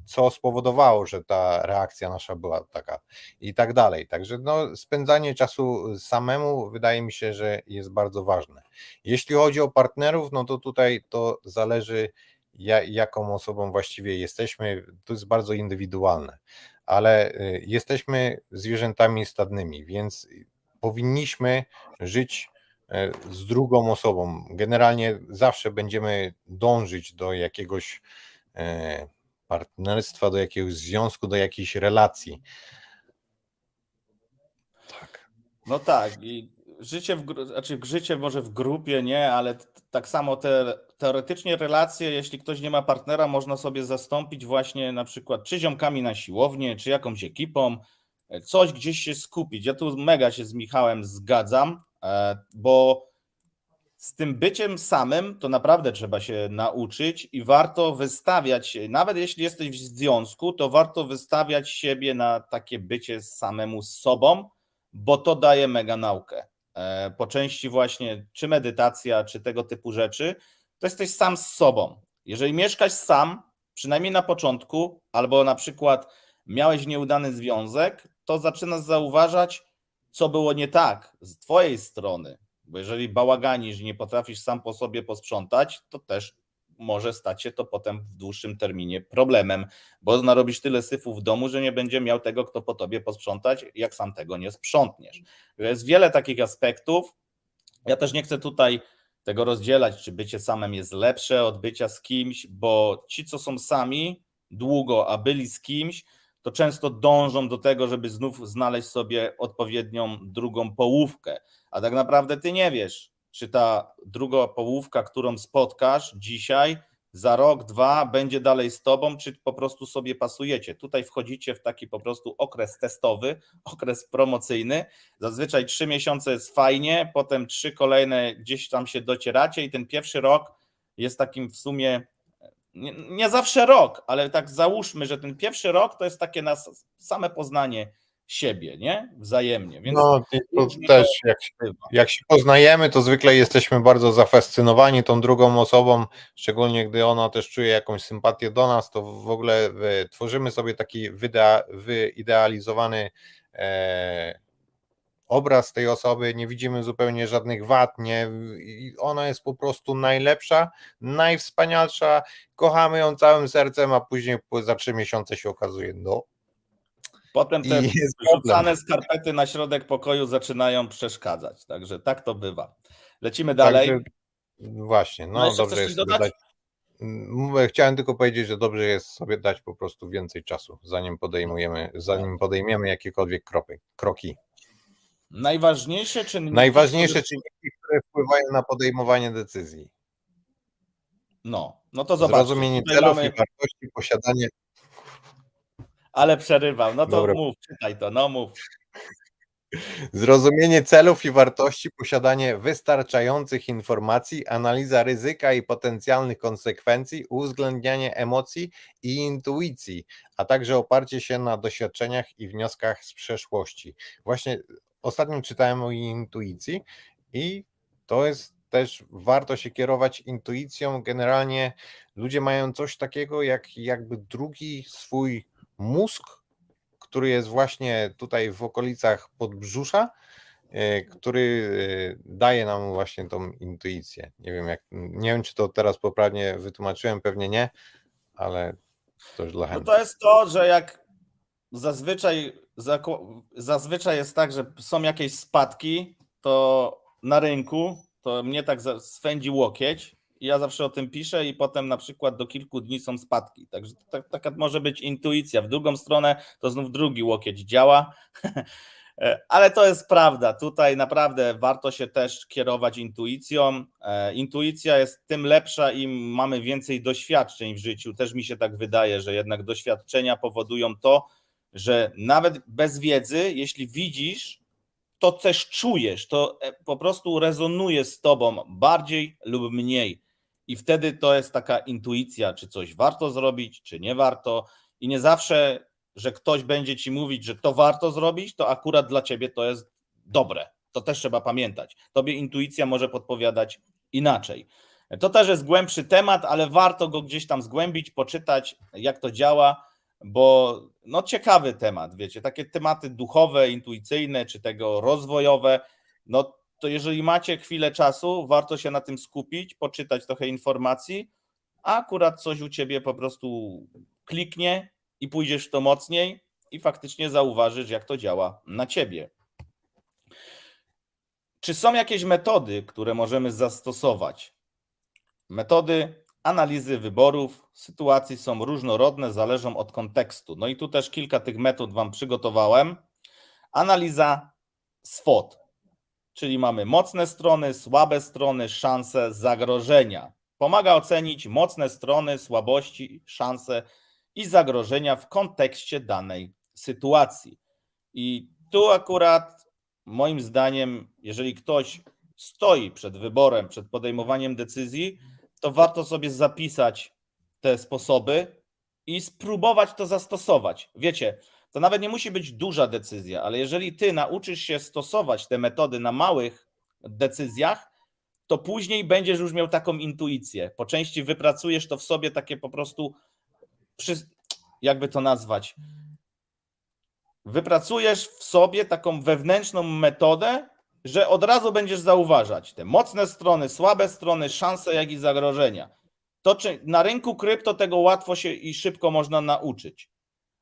Co spowodowało, że ta reakcja nasza była taka i tak dalej. Także spędzanie czasu samemu wydaje mi się, że jest bardzo ważne. Jeśli chodzi o partnerów, no to tutaj to zależy, jaką osobą właściwie jesteśmy. To jest bardzo indywidualne, ale jesteśmy zwierzętami stadnymi, więc powinniśmy żyć z drugą osobą. Generalnie zawsze będziemy dążyć do jakiegoś partnerstwa, do jakiegoś związku, do jakiejś relacji. Tak. No tak, i życie może w grupie nie, ale tak samo te teoretycznie relacje, jeśli ktoś nie ma partnera, można sobie zastąpić właśnie na przykład czy ziomkami na siłownię, czy jakąś ekipą, coś gdzieś się skupić. Ja tu mega się z Michałem zgadzam, bo z tym byciem samym to naprawdę trzeba się nauczyć i warto wystawiać, nawet jeśli jesteś w związku, to warto wystawiać siebie na takie bycie samemu z sobą, bo to daje mega naukę. Po części właśnie czy medytacja, czy tego typu rzeczy, to jesteś sam z sobą. Jeżeli mieszkasz sam, przynajmniej na początku, albo na przykład miałeś nieudany związek, to zaczynasz zauważać, co było nie tak z twojej strony, bo jeżeli bałaganisz i nie potrafisz sam po sobie posprzątać, to też może stać się to potem w dłuższym terminie problemem, bo narobisz tyle syfu w domu, że nie będzie miał tego, kto po tobie posprzątać, jak sam tego nie sprzątniesz. Jest wiele takich aspektów. Ja też nie chcę tutaj tego rozdzielać, czy bycie samym jest lepsze od bycia z kimś, bo ci, co są sami długo, a byli z kimś, to często dążą do tego, żeby znów znaleźć sobie odpowiednią drugą połówkę. A tak naprawdę ty nie wiesz, czy ta druga połówka, którą spotkasz dzisiaj, za rok, dwa będzie dalej z tobą, czy po prostu sobie pasujecie. Tutaj wchodzicie w taki po prostu okres testowy, okres promocyjny. Zazwyczaj 3 miesiące jest fajnie, potem 3 kolejne gdzieś tam się docieracie i ten pierwszy rok jest takim w sumie nie zawsze rok, ale tak załóżmy, że ten pierwszy rok to jest takie na same poznanie siebie, nie? Wzajemnie. Więc I to też jak się poznajemy, to zwykle jesteśmy bardzo zafascynowani tą drugą osobą, szczególnie gdy ona też czuje jakąś sympatię do nas, to w ogóle tworzymy sobie taki wyidealizowany obraz tej osoby, nie widzimy zupełnie żadnych wad, i ona jest po prostu najlepsza, najwspanialsza, kochamy ją całym sercem, a później za 3 miesiące się okazuje, no. Potem te I jest problem. rzucane skarpety na środek pokoju zaczynają przeszkadzać, także tak to bywa. Lecimy dalej. Także właśnie, No no jeszcze dobrze chcesz jest coś sobie dodać? dać. Chciałem tylko powiedzieć, że dobrze jest sobie dać po prostu więcej czasu, zanim podejmiemy jakiekolwiek kroki. Najważniejsze czynniki, Najważniejsze czynniki, które wpływają na podejmowanie decyzji. No to zobaczcie. Zrozumienie Tutaj celów mamy... i wartości, posiadanie. Ale przerywał, no to Dobra. mów, czytaj to, no mów. Zrozumienie celów i wartości, posiadanie wystarczających informacji, analiza ryzyka i potencjalnych konsekwencji, uwzględnianie emocji i intuicji, a także oparcie się na doświadczeniach i wnioskach z przeszłości. Właśnie ostatnio czytałem o intuicji i to jest też, warto się kierować intuicją. Generalnie ludzie mają coś takiego jakby drugi swój mózg, który jest właśnie tutaj w okolicach podbrzusza, który daje nam właśnie tą intuicję. Nie wiem, czy to teraz poprawnie wytłumaczyłem, pewnie nie, ale to już dla No chętnych. to jest to, że jak zazwyczaj jest tak, że są jakieś spadki, to na rynku, to mnie tak swędzi łokieć i ja zawsze o tym piszę i potem na przykład do kilku dni są spadki. Także taka może być intuicja. W drugą stronę to znów drugi łokieć działa. Ale to jest prawda. Tutaj naprawdę warto się też kierować intuicją. Intuicja jest tym lepsza, im mamy więcej doświadczeń w życiu. Też mi się tak wydaje, że jednak doświadczenia powodują to, że nawet bez wiedzy, jeśli widzisz, to też czujesz, to po prostu rezonuje z tobą bardziej lub mniej. I wtedy to jest taka intuicja, czy coś warto zrobić, czy nie warto. I nie zawsze, że ktoś będzie ci mówić, że to warto zrobić, to akurat dla ciebie to jest dobre. To też trzeba pamiętać. Tobie intuicja może podpowiadać inaczej. To też jest głębszy temat, ale warto go gdzieś tam zgłębić, poczytać, jak to działa, bo no ciekawy temat, wiecie, takie tematy duchowe, intuicyjne, czy tego rozwojowe, no to jeżeli macie chwilę czasu, warto się na tym skupić, poczytać trochę informacji, a akurat coś u ciebie po prostu kliknie i pójdziesz w to mocniej i faktycznie zauważysz, jak to działa na ciebie. Czy są jakieś metody, które możemy zastosować? Metody analizy wyborów, sytuacji są różnorodne, zależą od kontekstu. No i tu też kilka tych metod wam przygotowałem. Analiza SWOT, czyli mamy mocne strony, słabe strony, szanse, zagrożenia. Pomaga ocenić mocne strony, słabości, szanse i zagrożenia w kontekście danej sytuacji. I tu akurat moim zdaniem, jeżeli ktoś stoi przed wyborem, przed podejmowaniem decyzji, to warto sobie zapisać te sposoby i spróbować to zastosować. Wiecie, to nawet nie musi być duża decyzja, ale jeżeli ty nauczysz się stosować te metody na małych decyzjach, to później będziesz już miał taką intuicję. Po części wypracujesz to w sobie takie po prostu, jakby to nazwać, wypracujesz w sobie taką wewnętrzną metodę, że od razu będziesz zauważać te mocne strony, słabe strony, szanse, jak i zagrożenia. To czy na rynku krypto tego łatwo się i szybko można nauczyć.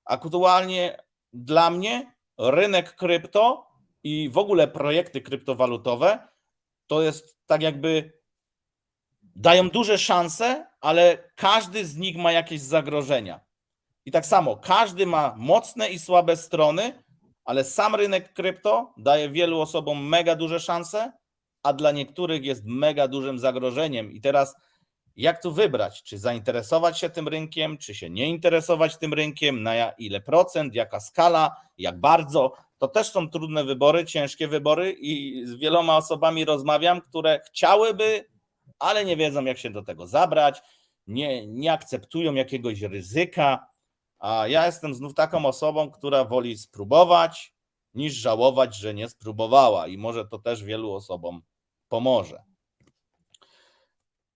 Aktualnie dla mnie rynek krypto i w ogóle projekty kryptowalutowe to jest tak jakby dają duże szanse, ale każdy z nich ma jakieś zagrożenia. I tak samo, każdy ma mocne i słabe strony, ale sam rynek krypto daje wielu osobom mega duże szanse, a dla niektórych jest mega dużym zagrożeniem. I teraz jak tu wybrać? Czy zainteresować się tym rynkiem, czy się nie interesować tym rynkiem, na ile procent, jaka skala, jak bardzo? To też są trudne wybory, ciężkie wybory i z wieloma osobami rozmawiam, które chciałyby, ale nie wiedzą, jak się do tego zabrać, nie akceptują jakiegoś ryzyka. A ja jestem znów taką osobą, która woli spróbować, niż żałować, że nie spróbowała i może to też wielu osobom pomoże.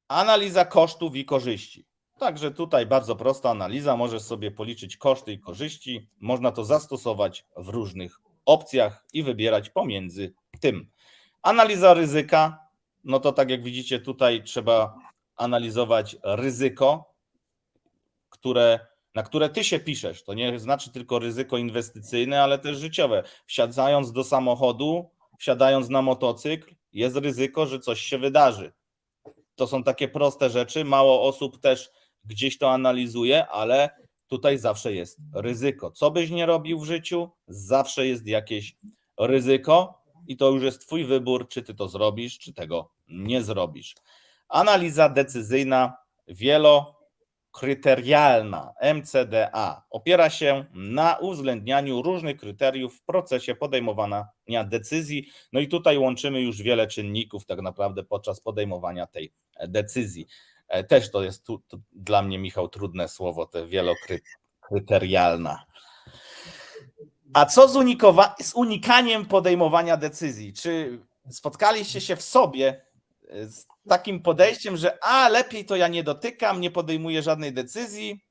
Analiza kosztów i korzyści. Także tutaj bardzo prosta analiza, możesz sobie policzyć koszty i korzyści, można to zastosować w różnych opcjach i wybierać pomiędzy tym. Analiza ryzyka, no to tak jak widzicie tutaj trzeba analizować ryzyko, na które ty się piszesz. To nie znaczy tylko ryzyko inwestycyjne, ale też życiowe. Wsiadając do samochodu, wsiadając na motocykl, jest ryzyko, że coś się wydarzy. To są takie proste rzeczy, mało osób też gdzieś to analizuje, ale tutaj zawsze jest ryzyko. Co byś nie robił w życiu, zawsze jest jakieś ryzyko i to już jest twój wybór, czy ty to zrobisz, czy tego nie zrobisz. Analiza decyzyjna, wielokryterialna, MCDA, opiera się na uwzględnianiu różnych kryteriów w procesie podejmowania decyzji. No i tutaj łączymy już wiele czynników tak naprawdę podczas podejmowania tej decyzji. Też to jest to dla mnie, Michał, trudne słowo, te wielokryterialna. A co z unikaniem podejmowania decyzji? Czy spotkaliście się w sobie z takim podejściem, że lepiej to ja nie dotykam, nie podejmuję żadnej decyzji,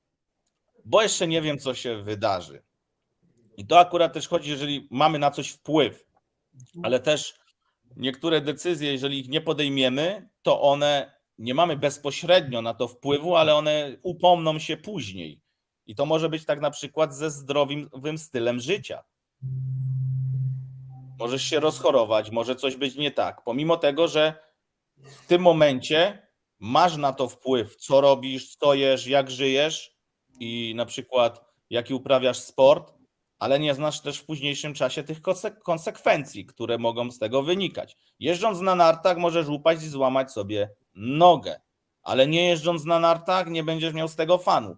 bo jeszcze nie wiem, co się wydarzy. I to akurat też chodzi, jeżeli mamy na coś wpływ, ale też niektóre decyzje, jeżeli ich nie podejmiemy, to one, nie mamy bezpośrednio na to wpływu, ale one upomną się później. I to może być tak na przykład ze zdrowym stylem życia. Możesz się rozchorować, może coś być nie tak, pomimo tego, że w tym momencie masz na to wpływ, co robisz, co jesz, jak żyjesz i na przykład jaki uprawiasz sport, ale nie znasz też w późniejszym czasie tych konsekwencji, które mogą z tego wynikać. Jeżdżąc na nartach możesz upaść i złamać sobie nogę, ale nie jeżdżąc na nartach nie będziesz miał z tego fanu.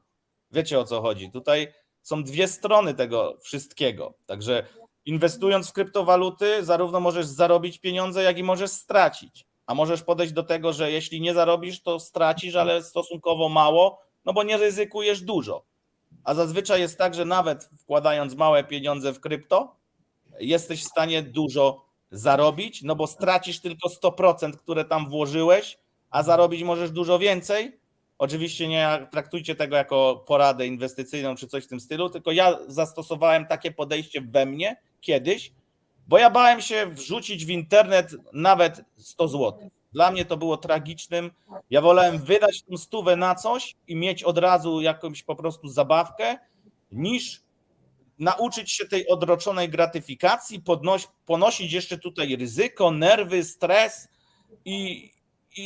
Wiecie, o co chodzi. Tutaj są dwie strony tego wszystkiego. Także inwestując w kryptowaluty, zarówno możesz zarobić pieniądze, jak i możesz stracić. A możesz podejść do tego, że jeśli nie zarobisz, to stracisz, ale stosunkowo mało, no bo nie ryzykujesz dużo. A zazwyczaj jest tak, że nawet wkładając małe pieniądze w krypto, jesteś w stanie dużo zarobić, no bo stracisz tylko 100%, które tam włożyłeś, a zarobić możesz dużo więcej. Oczywiście nie traktujcie tego jako poradę inwestycyjną czy coś w tym stylu, tylko ja zastosowałem takie podejście we mnie kiedyś, bo ja bałem się wrzucić w internet nawet 100 zł. Dla mnie to było tragicznym. Ja wolałem wydać tą 100 na coś i mieć od razu jakąś po prostu zabawkę, niż nauczyć się tej odroczonej gratyfikacji, ponosić jeszcze tutaj ryzyko, nerwy, stres i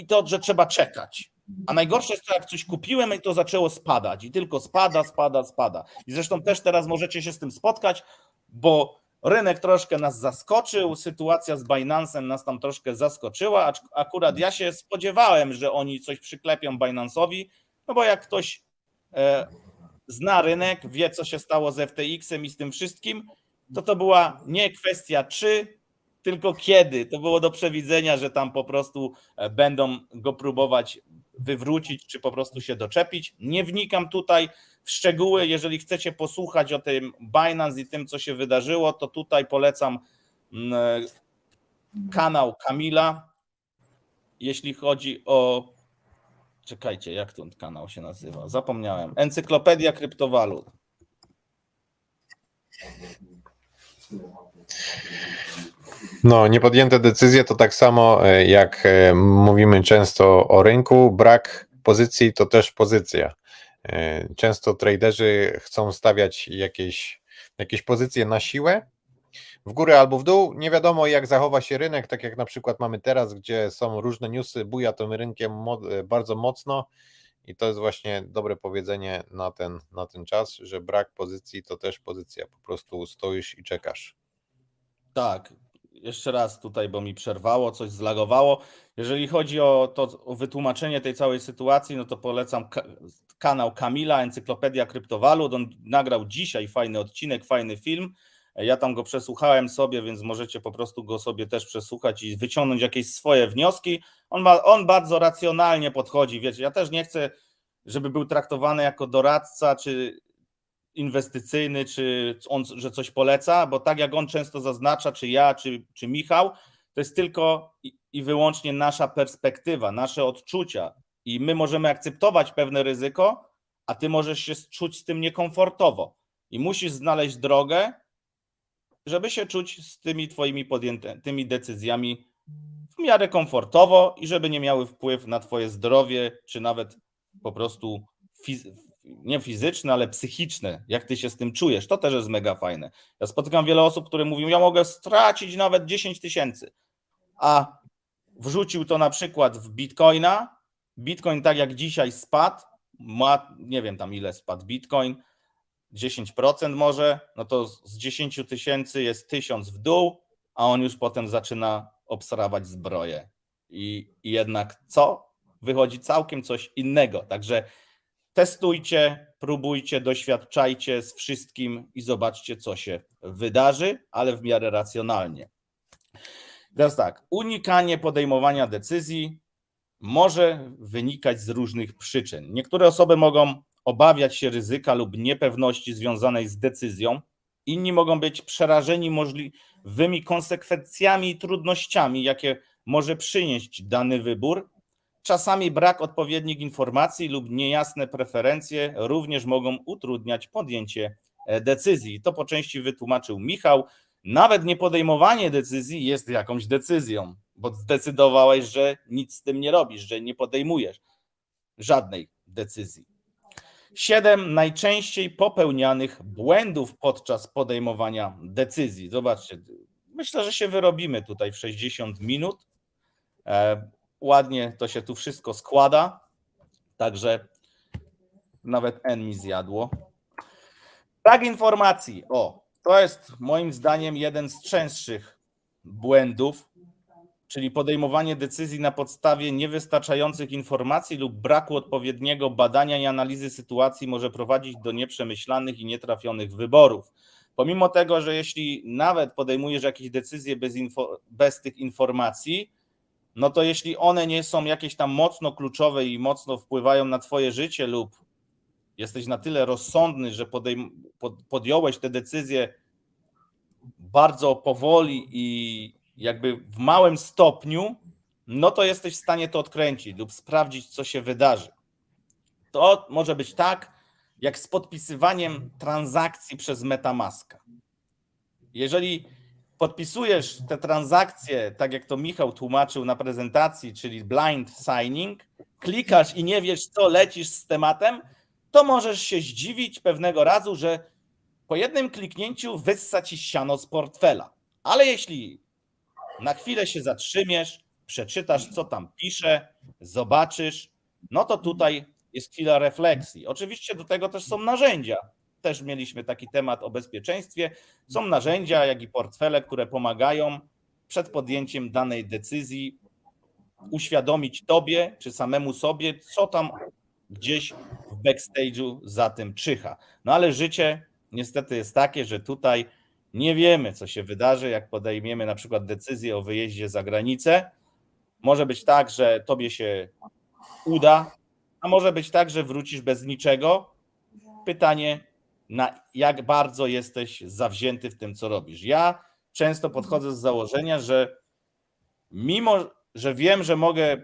to, że trzeba czekać. A najgorsze jest to, jak coś kupiłem i to zaczęło spadać i tylko spada. I zresztą też teraz możecie się z tym spotkać, bo rynek troszkę nas zaskoczył, sytuacja z Binance'em nas tam troszkę zaskoczyła, akurat ja się spodziewałem, że oni coś przyklepią Binance'owi, no bo jak ktoś zna rynek, wie, co się stało z FTX-em i z tym wszystkim, to była nie kwestia czy, tylko kiedy. To było do przewidzenia, że tam po prostu będą go próbować wywrócić, czy po prostu się doczepić. Nie wnikam tutaj w szczegóły. Jeżeli chcecie posłuchać o tym Binance i tym, co się wydarzyło, to tutaj polecam kanał Kamila. Jeśli chodzi o... Czekajcie, jak ten kanał się nazywa? Zapomniałem. Encyklopedia kryptowalut. No, niepodjęte decyzje to tak samo jak mówimy często o rynku, brak pozycji to też pozycja. Często traderzy chcą stawiać jakieś pozycje na siłę, w górę albo w dół, nie wiadomo jak zachowa się rynek, tak jak na przykład mamy teraz, gdzie są różne newsy, buja tym rynkiem bardzo mocno i to jest właśnie dobre powiedzenie na ten czas, że brak pozycji to też pozycja, po prostu stoisz i czekasz. Tak, jeszcze raz tutaj, bo mi przerwało, coś zlagowało. Jeżeli chodzi o wytłumaczenie tej całej sytuacji, no to polecam kanał Kamila, Encyklopedia Kryptowalut. On nagrał dzisiaj fajny odcinek, fajny film. Ja tam go przesłuchałem sobie, więc możecie po prostu go sobie też przesłuchać i wyciągnąć jakieś swoje wnioski. On bardzo racjonalnie podchodzi, wiecie, ja też nie chcę, żeby był traktowany jako doradca, czy inwestycyjny, czy on, że coś poleca, bo tak jak on często zaznacza, czy ja, czy Michał, to jest tylko i wyłącznie nasza perspektywa, nasze odczucia i my możemy akceptować pewne ryzyko, a ty możesz się czuć z tym niekomfortowo i musisz znaleźć drogę, żeby się czuć z tymi twoimi podjętymi decyzjami w miarę komfortowo i żeby nie miały wpływ na twoje zdrowie, czy nawet po prostu nie fizyczne, ale psychiczne, jak ty się z tym czujesz. To też jest mega fajne. Ja spotykam wiele osób, które mówią, ja mogę stracić nawet 10 000, a wrzucił to na przykład w Bitcoina. Bitcoin tak jak dzisiaj spadł, ma, nie wiem tam ile spadł Bitcoin, 10% może, no to z 10 000 jest 1000 w dół, a on już potem zaczyna obsrawać zbroję. I jednak co? Wychodzi całkiem coś innego. Także testujcie, próbujcie, doświadczajcie z wszystkim i zobaczcie, co się wydarzy, ale w miarę racjonalnie. Teraz tak, unikanie podejmowania decyzji może wynikać z różnych przyczyn. Niektóre osoby mogą obawiać się ryzyka lub niepewności związanej z decyzją. Inni mogą być przerażeni możliwymi konsekwencjami i trudnościami, jakie może przynieść dany wybór. Czasami brak odpowiednich informacji lub niejasne preferencje również mogą utrudniać podjęcie decyzji. To po części wytłumaczył Michał. Nawet niepodejmowanie decyzji jest jakąś decyzją, bo zdecydowałeś, że nic z tym nie robisz, że nie podejmujesz żadnej decyzji. 7 najczęściej popełnianych błędów podczas podejmowania decyzji. Zobaczcie, myślę, że się wyrobimy tutaj w 60 minut. Ładnie to się tu wszystko składa, także nawet N mi zjadło. Brak informacji. To jest moim zdaniem jeden z częstszych błędów, czyli podejmowanie decyzji na podstawie niewystarczających informacji lub braku odpowiedniego badania i analizy sytuacji może prowadzić do nieprzemyślanych i nietrafionych wyborów. Pomimo tego, że jeśli nawet podejmujesz jakieś decyzje bez tych informacji, no to jeśli one nie są jakieś tam mocno kluczowe i mocno wpływają na twoje życie lub jesteś na tyle rozsądny, że podjąłeś te decyzje bardzo powoli i jakby w małym stopniu, no to jesteś w stanie to odkręcić lub sprawdzić, co się wydarzy. To może być tak, jak z podpisywaniem transakcji przez MetaMaska. Jeżeli podpisujesz te transakcje, tak jak to Michał tłumaczył na prezentacji, czyli blind signing, klikasz i nie wiesz, co, lecisz z tematem, to możesz się zdziwić pewnego razu, że po jednym kliknięciu wyssa ci siano z portfela. Ale jeśli na chwilę się zatrzymiesz, przeczytasz, co tam pisze, zobaczysz, no to tutaj jest chwila refleksji. Oczywiście do tego też są narzędzia. Też mieliśmy taki temat o bezpieczeństwie. Są narzędzia, jak i portfele, które pomagają przed podjęciem danej decyzji uświadomić tobie, czy samemu sobie, co tam gdzieś w backstage'u za tym czyha. No ale życie niestety jest takie, że tutaj nie wiemy, co się wydarzy, jak podejmiemy na przykład decyzję o wyjeździe za granicę. Może być tak, że tobie się uda, a może być tak, że wrócisz bez niczego. Pytanie, na jak bardzo jesteś zawzięty w tym, co robisz. Ja często podchodzę z założenia, że mimo, że wiem, że mogę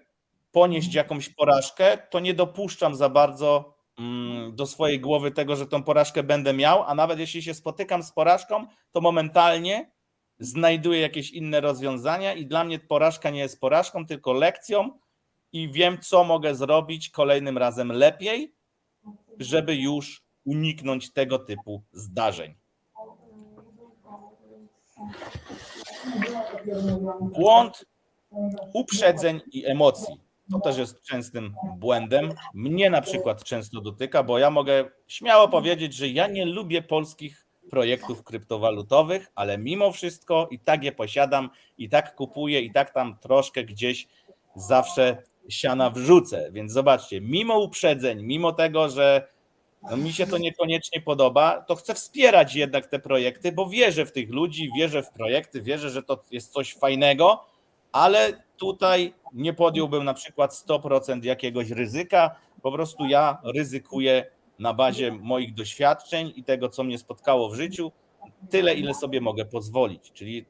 ponieść jakąś porażkę, to nie dopuszczam za bardzo do swojej głowy tego, że tą porażkę będę miał, a nawet jeśli się spotykam z porażką, to momentalnie znajduję jakieś inne rozwiązania i dla mnie porażka nie jest porażką, tylko lekcją i wiem, co mogę zrobić kolejnym razem lepiej, żeby już uniknąć tego typu zdarzeń. Błąd uprzedzeń i emocji. To też jest częstym błędem. Mnie na przykład często dotyka, bo ja mogę śmiało powiedzieć, że ja nie lubię polskich projektów kryptowalutowych, ale mimo wszystko i tak je posiadam, i tak kupuję, i tak tam troszkę gdzieś zawsze siana wrzucę. Więc zobaczcie, mimo uprzedzeń, mimo tego, że mi się to niekoniecznie podoba, to chcę wspierać jednak te projekty, bo wierzę w tych ludzi, wierzę w projekty, wierzę, że to jest coś fajnego, ale tutaj nie podjąłbym na przykład 100% jakiegoś ryzyka, po prostu ja ryzykuję na bazie moich doświadczeń i tego, co mnie spotkało w życiu, tyle, ile sobie mogę pozwolić, czyli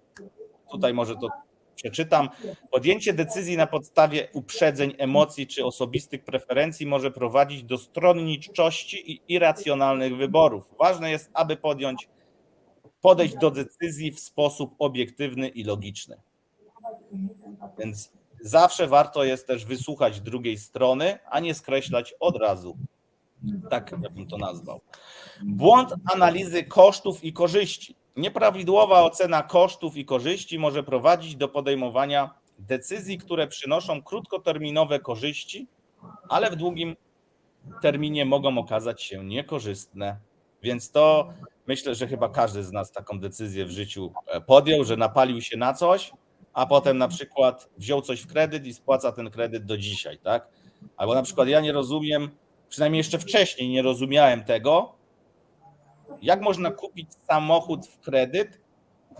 tutaj może to przeczytam. Podjęcie decyzji na podstawie uprzedzeń, emocji czy osobistych preferencji może prowadzić do stronniczości i irracjonalnych wyborów. Ważne jest, aby podjąć podejść do decyzji w sposób obiektywny i logiczny. Więc zawsze warto jest też wysłuchać drugiej strony, a nie skreślać od razu. Tak ja bym to nazwał. Błąd analizy kosztów i korzyści. Nieprawidłowa ocena kosztów i korzyści może prowadzić do podejmowania decyzji, które przynoszą krótkoterminowe korzyści, ale w długim terminie mogą okazać się niekorzystne. Więc to myślę, że chyba każdy z nas taką decyzję w życiu podjął, że napalił się na coś, a potem na przykład wziął coś w kredyt i spłaca ten kredyt do dzisiaj, tak? Albo na przykład ja nie rozumiem, przynajmniej jeszcze wcześniej nie rozumiałem tego, jak można kupić samochód w kredyt,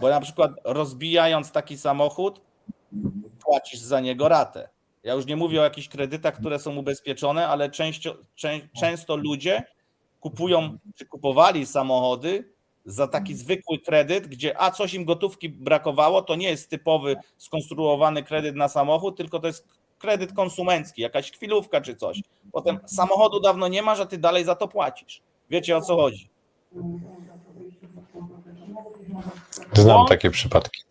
bo na przykład rozbijając taki samochód, płacisz za niego ratę. Ja już nie mówię o jakichś kredytach, które są ubezpieczone, ale często ludzie kupują, czy kupowali samochody za taki zwykły kredyt, gdzie coś im gotówki brakowało, to nie jest typowy, skonstruowany kredyt na samochód, tylko to jest kredyt konsumencki, jakaś chwilówka czy coś. Potem samochodu dawno nie masz, a ty dalej za to płacisz. Wiecie, o co chodzi? Znam takie przypadki.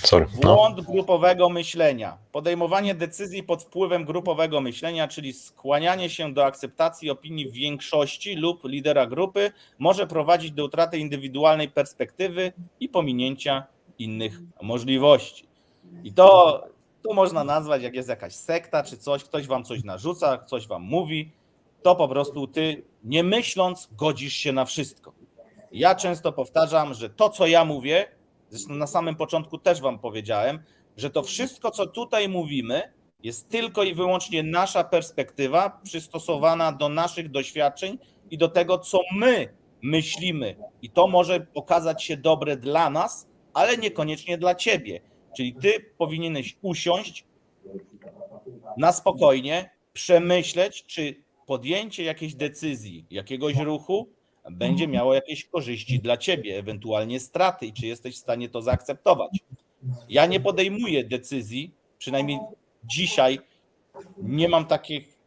Sorry. Błąd grupowego myślenia. Podejmowanie decyzji pod wpływem grupowego myślenia, czyli skłanianie się do akceptacji opinii większości lub lidera grupy, może prowadzić do utraty indywidualnej perspektywy i pominięcia innych możliwości. I to można nazwać, jak jest jakaś sekta czy coś, ktoś wam coś narzuca, coś wam mówi, to po prostu ty, nie myśląc, godzisz się na wszystko. Ja często powtarzam, że to, co ja mówię, zresztą na samym początku też wam powiedziałem, że to wszystko, co tutaj mówimy, jest tylko i wyłącznie nasza perspektywa przystosowana do naszych doświadczeń i do tego, co my myślimy. I to może okazać się dobre dla nas, ale niekoniecznie dla ciebie. Czyli ty powinieneś usiąść na spokojnie, przemyśleć, czy podjęcie jakiejś decyzji, jakiegoś ruchu będzie miało jakieś korzyści dla ciebie, ewentualnie straty, i czy jesteś w stanie to zaakceptować. Ja nie podejmuję decyzji, przynajmniej dzisiaj nie mam takich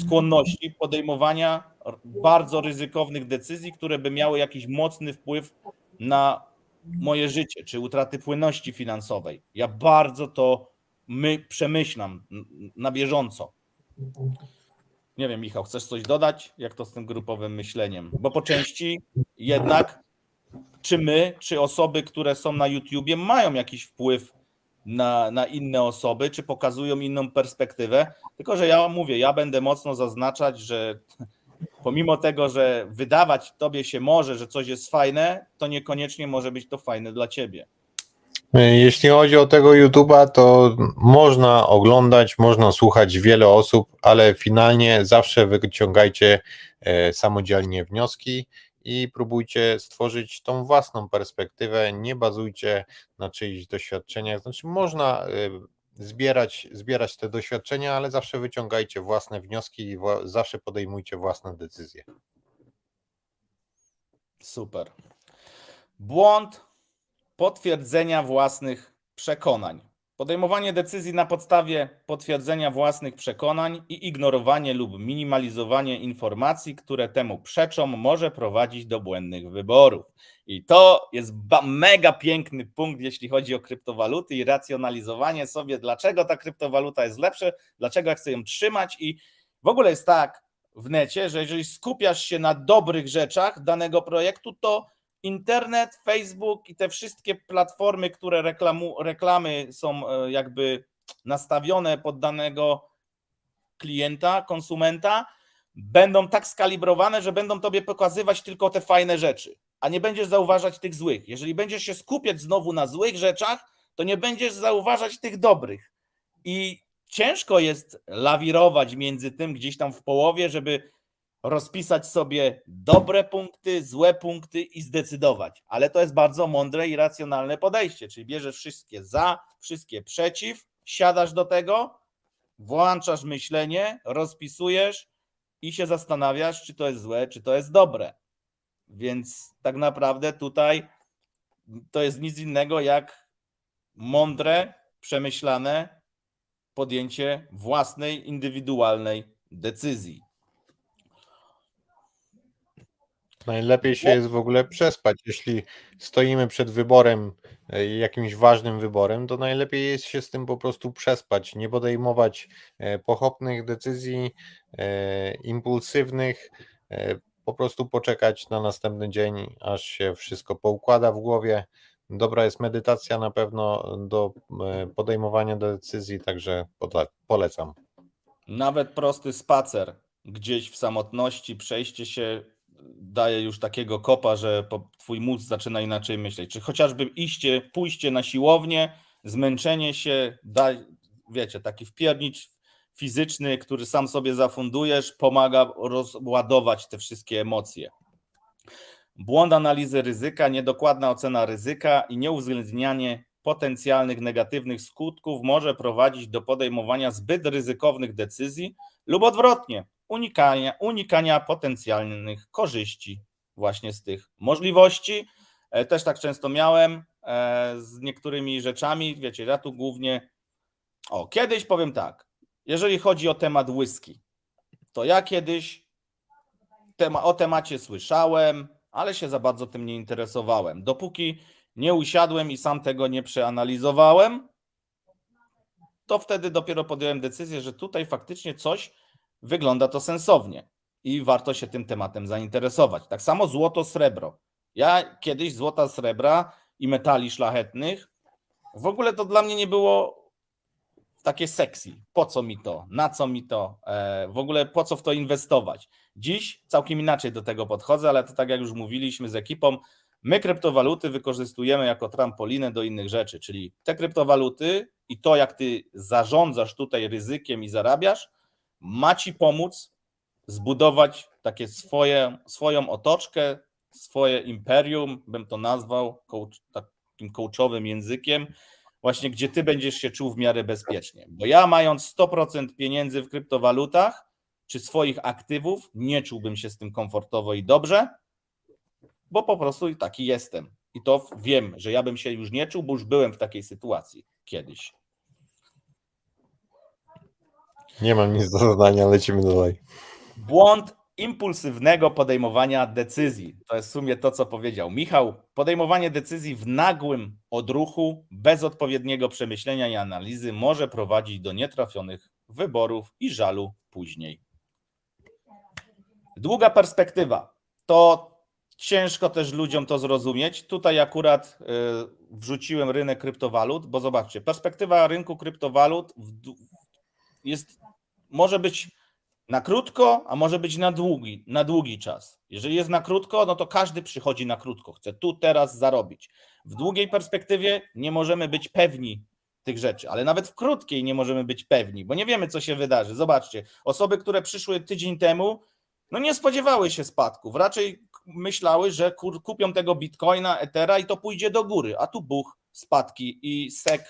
skłonności podejmowania bardzo ryzykownych decyzji, które by miały jakiś mocny wpływ na moje życie, czy utraty płynności finansowej. Ja bardzo to przemyślam na bieżąco. Nie wiem, Michał, chcesz coś dodać? Jak to z tym grupowym myśleniem? Bo po części jednak czy my, czy osoby, które są na YouTubie, mają jakiś wpływ na inne osoby, czy pokazują inną perspektywę. Tylko że ja mówię, ja będę mocno zaznaczać, że pomimo tego, że wydawać tobie się może, że coś jest fajne, to niekoniecznie może być to fajne dla ciebie. Jeśli chodzi o tego YouTube'a, to można oglądać, można słuchać wiele osób, ale finalnie zawsze wyciągajcie samodzielnie wnioski i próbujcie stworzyć tą własną perspektywę, nie bazujcie na czyichś doświadczeniach. Znaczy można zbierać te doświadczenia, ale zawsze wyciągajcie własne wnioski i zawsze podejmujcie własne decyzje. Super. Błąd potwierdzenia własnych przekonań. Podejmowanie decyzji na podstawie potwierdzenia własnych przekonań i ignorowanie lub minimalizowanie informacji, które temu przeczą, może prowadzić do błędnych wyborów. I to jest mega piękny punkt, jeśli chodzi o kryptowaluty i racjonalizowanie sobie, dlaczego ta kryptowaluta jest lepsza, dlaczego ja chcę ją trzymać. I w ogóle jest tak w necie, że jeżeli skupiasz się na dobrych rzeczach danego projektu, to internet, Facebook i te wszystkie platformy, które reklamy są jakby nastawione pod danego klienta, konsumenta, będą tak skalibrowane, że będą tobie pokazywać tylko te fajne rzeczy, a nie będziesz zauważać tych złych. Jeżeli będziesz się skupiać znowu na złych rzeczach, to nie będziesz zauważać tych dobrych. I ciężko jest lawirować między tym gdzieś tam w połowie, żeby rozpisać sobie dobre punkty, złe punkty i zdecydować. Ale to jest bardzo mądre i racjonalne podejście, czyli bierzesz wszystkie za, wszystkie przeciw, siadasz do tego, włączasz myślenie, rozpisujesz i się zastanawiasz, czy to jest złe, czy to jest dobre. Więc tak naprawdę tutaj to jest nic innego jak mądre, przemyślane podjęcie własnej, indywidualnej decyzji. Najlepiej się jest w ogóle przespać. Jeśli stoimy przed wyborem, jakimś ważnym wyborem, to najlepiej jest się z tym po prostu przespać, nie podejmować pochopnych decyzji, impulsywnych, po prostu poczekać na następny dzień, aż się wszystko poukłada w głowie. Dobra jest medytacja na pewno do podejmowania decyzji, także polecam. Nawet prosty spacer gdzieś w samotności, przejście się daje już takiego kopa, że twój mózg zaczyna inaczej myśleć. Czy chociażby pójście na siłownię, zmęczenie się, wiecie, taki wpiernicz fizyczny, który sam sobie zafundujesz, pomaga rozładować te wszystkie emocje. Błąd analizy ryzyka, niedokładna ocena ryzyka i nieuwzględnianie potencjalnych negatywnych skutków może prowadzić do podejmowania zbyt ryzykownych decyzji lub odwrotnie, unikania potencjalnych korzyści właśnie z tych możliwości. Też tak często miałem z niektórymi rzeczami, wiecie, ja tu głównie, kiedyś powiem tak, jeżeli chodzi o temat whisky, to ja kiedyś o temacie słyszałem, ale się za bardzo tym nie interesowałem. Dopóki nie usiadłem i sam tego nie przeanalizowałem, to wtedy dopiero podjąłem decyzję, że tutaj faktycznie coś wygląda to sensownie i warto się tym tematem zainteresować. Tak samo złoto, srebro. Ja kiedyś złota, srebra i metali szlachetnych, w ogóle to dla mnie nie było takie sexy. Po co mi to? Na co mi to? W ogóle po co w to inwestować? Dziś całkiem inaczej do tego podchodzę, ale to tak jak już mówiliśmy z ekipą, my kryptowaluty wykorzystujemy jako trampolinę do innych rzeczy, czyli te kryptowaluty i to, jak ty zarządzasz tutaj ryzykiem i zarabiasz, ma ci pomóc zbudować takie swoją otoczkę, swoje imperium, bym to nazwał takim coachowym językiem, właśnie gdzie ty będziesz się czuł w miarę bezpiecznie. Bo ja mając 100% pieniędzy w kryptowalutach czy swoich aktywów, nie czułbym się z tym komfortowo i dobrze, bo po prostu taki jestem. I to wiem, że ja bym się już nie czuł, bo już byłem w takiej sytuacji kiedyś. Nie mam nic do dodania, lecimy dalej. Błąd impulsywnego podejmowania decyzji. To jest w sumie to, co powiedział Michał. Podejmowanie decyzji w nagłym odruchu, bez odpowiedniego przemyślenia i analizy może prowadzić do nietrafionych wyborów i żalu później. Długa perspektywa. To ciężko też ludziom to zrozumieć. Tutaj akurat wrzuciłem rynek kryptowalut, bo zobaczcie, perspektywa rynku kryptowalut może być na krótko, a może być na długi czas. Jeżeli jest na krótko, no to każdy przychodzi na krótko, chce tu, teraz zarobić. W długiej perspektywie nie możemy być pewni tych rzeczy, ale nawet w krótkiej nie możemy być pewni, bo nie wiemy, co się wydarzy. Zobaczcie, osoby, które przyszły tydzień temu, no nie spodziewały się spadków, raczej myślały, że kupią tego bitcoina, ethera i to pójdzie do góry, a tu buch, spadki i SEC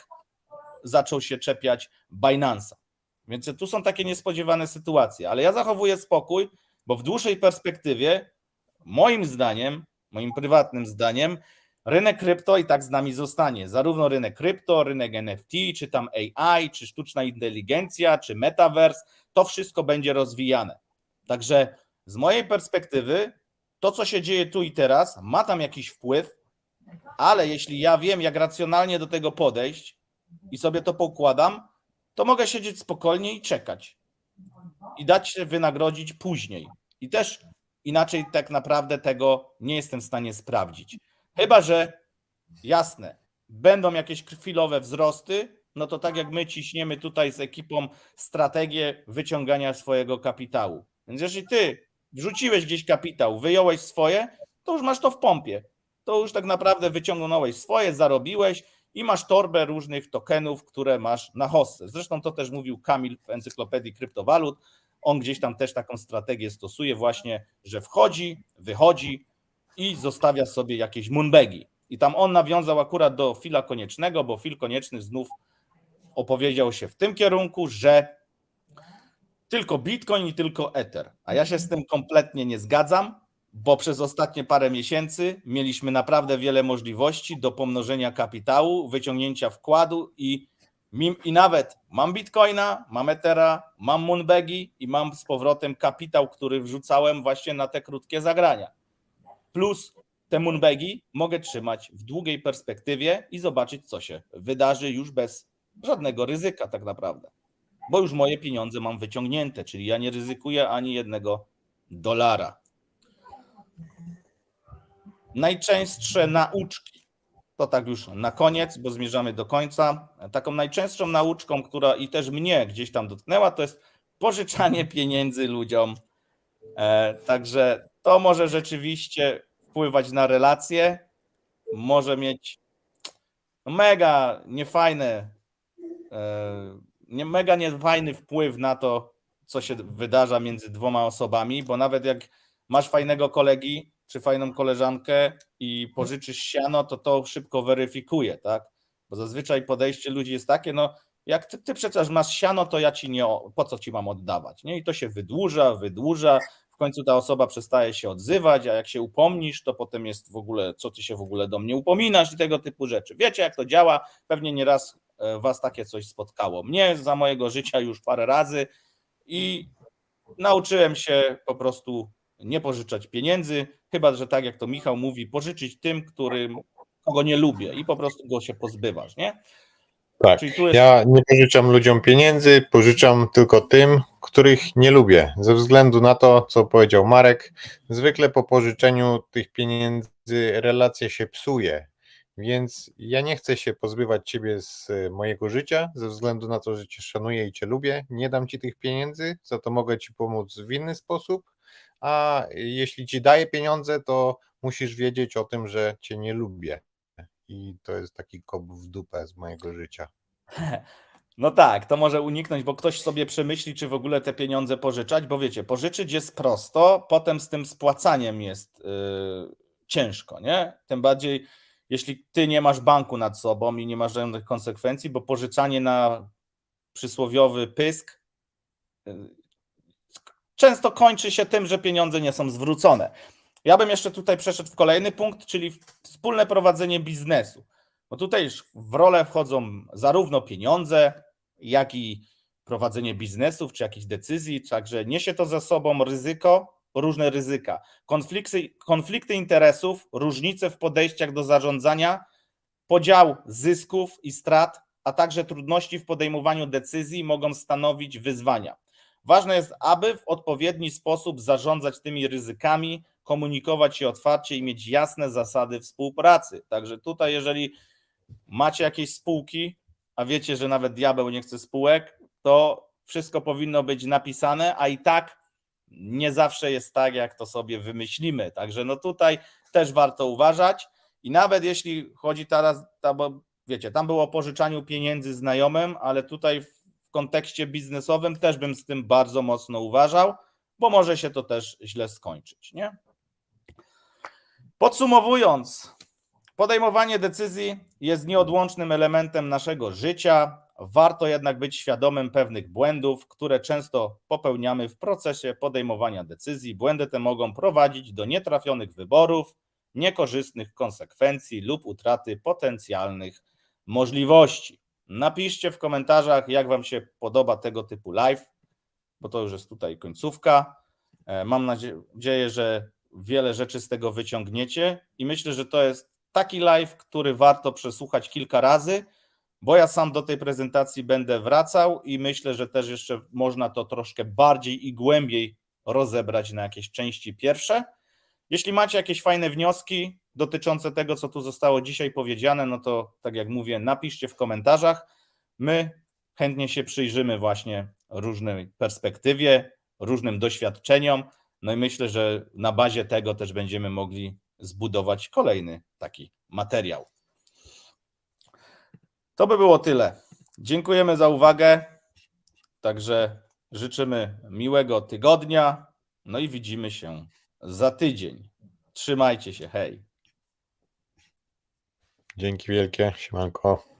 zaczął się czepiać Binance'a. Więc tu są takie niespodziewane sytuacje, ale ja zachowuję spokój, bo w dłuższej perspektywie, moim zdaniem, moim prywatnym zdaniem, rynek krypto i tak z nami zostanie. Zarówno rynek krypto, rynek NFT, czy tam AI, czy sztuczna inteligencja, czy metaverse, to wszystko będzie rozwijane. Także z mojej perspektywy, to co się dzieje tu i teraz, ma tam jakiś wpływ, ale jeśli ja wiem, jak racjonalnie do tego podejść i sobie to poukładam, to mogę siedzieć spokojnie i czekać. I dać się wynagrodzić później. I też inaczej tak naprawdę tego nie jestem w stanie sprawdzić. Chyba że, jasne, będą jakieś chwilowe wzrosty, no to tak jak my ciśniemy tutaj z ekipą strategię wyciągania swojego kapitału. Więc jeżeli ty wrzuciłeś gdzieś kapitał, wyjąłeś swoje, to już masz to w pompie. To już tak naprawdę wyciągnąłeś swoje, zarobiłeś i masz torbę różnych tokenów, które masz na hossę. Zresztą to też mówił Kamil w encyklopedii kryptowalut. On gdzieś tam też taką strategię stosuje właśnie, że wchodzi, wychodzi i zostawia sobie jakieś moonbagi. I tam on nawiązał akurat do Phila Koniecznego, bo Phil Konieczny znów opowiedział się w tym kierunku, że tylko Bitcoin i tylko Ether. A ja się z tym kompletnie nie zgadzam, bo przez ostatnie parę miesięcy mieliśmy naprawdę wiele możliwości do pomnożenia kapitału, wyciągnięcia wkładu i nawet mam Bitcoina, mam Ethera, mam moonbagi i mam z powrotem kapitał, który wrzucałem właśnie na te krótkie zagrania. plus te moonbagi mogę trzymać w długiej perspektywie i zobaczyć, co się wydarzy już bez żadnego ryzyka tak naprawdę. Bo już moje pieniądze mam wyciągnięte, czyli ja nie ryzykuję ani $1. Najczęstsze nauczki, to tak już na koniec, bo zmierzamy do końca. Taką najczęstszą nauczką, która i też mnie gdzieś tam dotknęła, to jest pożyczanie pieniędzy ludziom. Także to może rzeczywiście wpływać na relacje, może mieć mega niefajny wpływ na to, co się wydarza między dwoma osobami, bo nawet jak masz fajnego kolegi czy fajną koleżankę i pożyczysz siano, to szybko weryfikuje, tak? Bo zazwyczaj podejście ludzi jest takie, no jak ty przecież masz siano, to ja ci po co ci mam oddawać, nie? I to się wydłuża, w końcu ta osoba przestaje się odzywać, a jak się upomnisz, to potem jest w ogóle, co ty się w ogóle do mnie upominasz i tego typu rzeczy. Wiecie, jak to działa, pewnie nieraz was takie coś spotkało. Mnie za mojego życia już parę razy i nauczyłem się po prostu nie pożyczać pieniędzy, chyba że tak jak to Michał mówi, pożyczyć tym, kogo nie lubię i po prostu go się pozbywasz, nie? Tak, Czyli tu jest... ja nie pożyczam ludziom pieniędzy, pożyczam tylko tym, których nie lubię. Ze względu na to, co powiedział Marek, zwykle po pożyczeniu tych pieniędzy relacja się psuje, więc ja nie chcę się pozbywać ciebie z mojego życia, ze względu na to, że cię szanuję i cię lubię. Nie dam ci tych pieniędzy, za to mogę ci pomóc w inny sposób, a jeśli ci daję pieniądze, to musisz wiedzieć o tym, że cię nie lubię. I to jest taki kop w dupę z mojego życia. No tak, to może uniknąć, bo ktoś sobie przemyśli, czy w ogóle te pieniądze pożyczać, bo wiecie, pożyczyć jest prosto, potem z tym spłacaniem jest ciężko, nie? Tym bardziej, jeśli ty nie masz banku nad sobą i nie masz żadnych konsekwencji, bo pożyczanie na przysłowiowy pysk często kończy się tym, że pieniądze nie są zwrócone. Ja bym jeszcze tutaj przeszedł w kolejny punkt, czyli wspólne prowadzenie biznesu. Bo tutaj już w rolę wchodzą zarówno pieniądze, jak i prowadzenie biznesów, czy jakichś decyzji, także niesie to za sobą ryzyko, różne ryzyka. Konflikty interesów, różnice w podejściach do zarządzania, podział zysków i strat, a także trudności w podejmowaniu decyzji mogą stanowić wyzwania. Ważne jest, aby w odpowiedni sposób zarządzać tymi ryzykami, komunikować się otwarcie i mieć jasne zasady współpracy. Także tutaj, jeżeli macie jakieś spółki, a wiecie, że nawet diabeł nie chce spółek, to wszystko powinno być napisane, a i tak nie zawsze jest tak, jak to sobie wymyślimy. Także no tutaj też warto uważać i nawet jeśli chodzi teraz, bo wiecie, tam było o pożyczaniu pieniędzy znajomym, ale tutaj w kontekście biznesowym też bym z tym bardzo mocno uważał, bo może się to też źle skończyć, nie? Podsumowując, podejmowanie decyzji jest nieodłącznym elementem naszego życia. Warto jednak być świadomym pewnych błędów, które często popełniamy w procesie podejmowania decyzji. Błędy te mogą prowadzić do nietrafionych wyborów, niekorzystnych konsekwencji lub utraty potencjalnych możliwości. Napiszcie w komentarzach, jak Wam się podoba tego typu live, bo to już jest tutaj końcówka. Mam nadzieję, że wiele rzeczy z tego wyciągniecie i myślę, że to jest taki live, który warto przesłuchać kilka razy, bo ja sam do tej prezentacji będę wracał i myślę, że też jeszcze można to troszkę bardziej i głębiej rozebrać na jakieś części pierwsze. Jeśli macie jakieś fajne wnioski dotyczące tego, co tu zostało dzisiaj powiedziane, no to tak jak mówię, napiszcie w komentarzach. My chętnie się przyjrzymy właśnie różnej perspektywie, różnym doświadczeniom, no i myślę, że na bazie tego też będziemy mogli zbudować kolejny taki materiał. To by było tyle. Dziękujemy za uwagę. Także życzymy miłego tygodnia. No i widzimy się za tydzień. Trzymajcie się, hej. Dzięki wielkie, siemanko.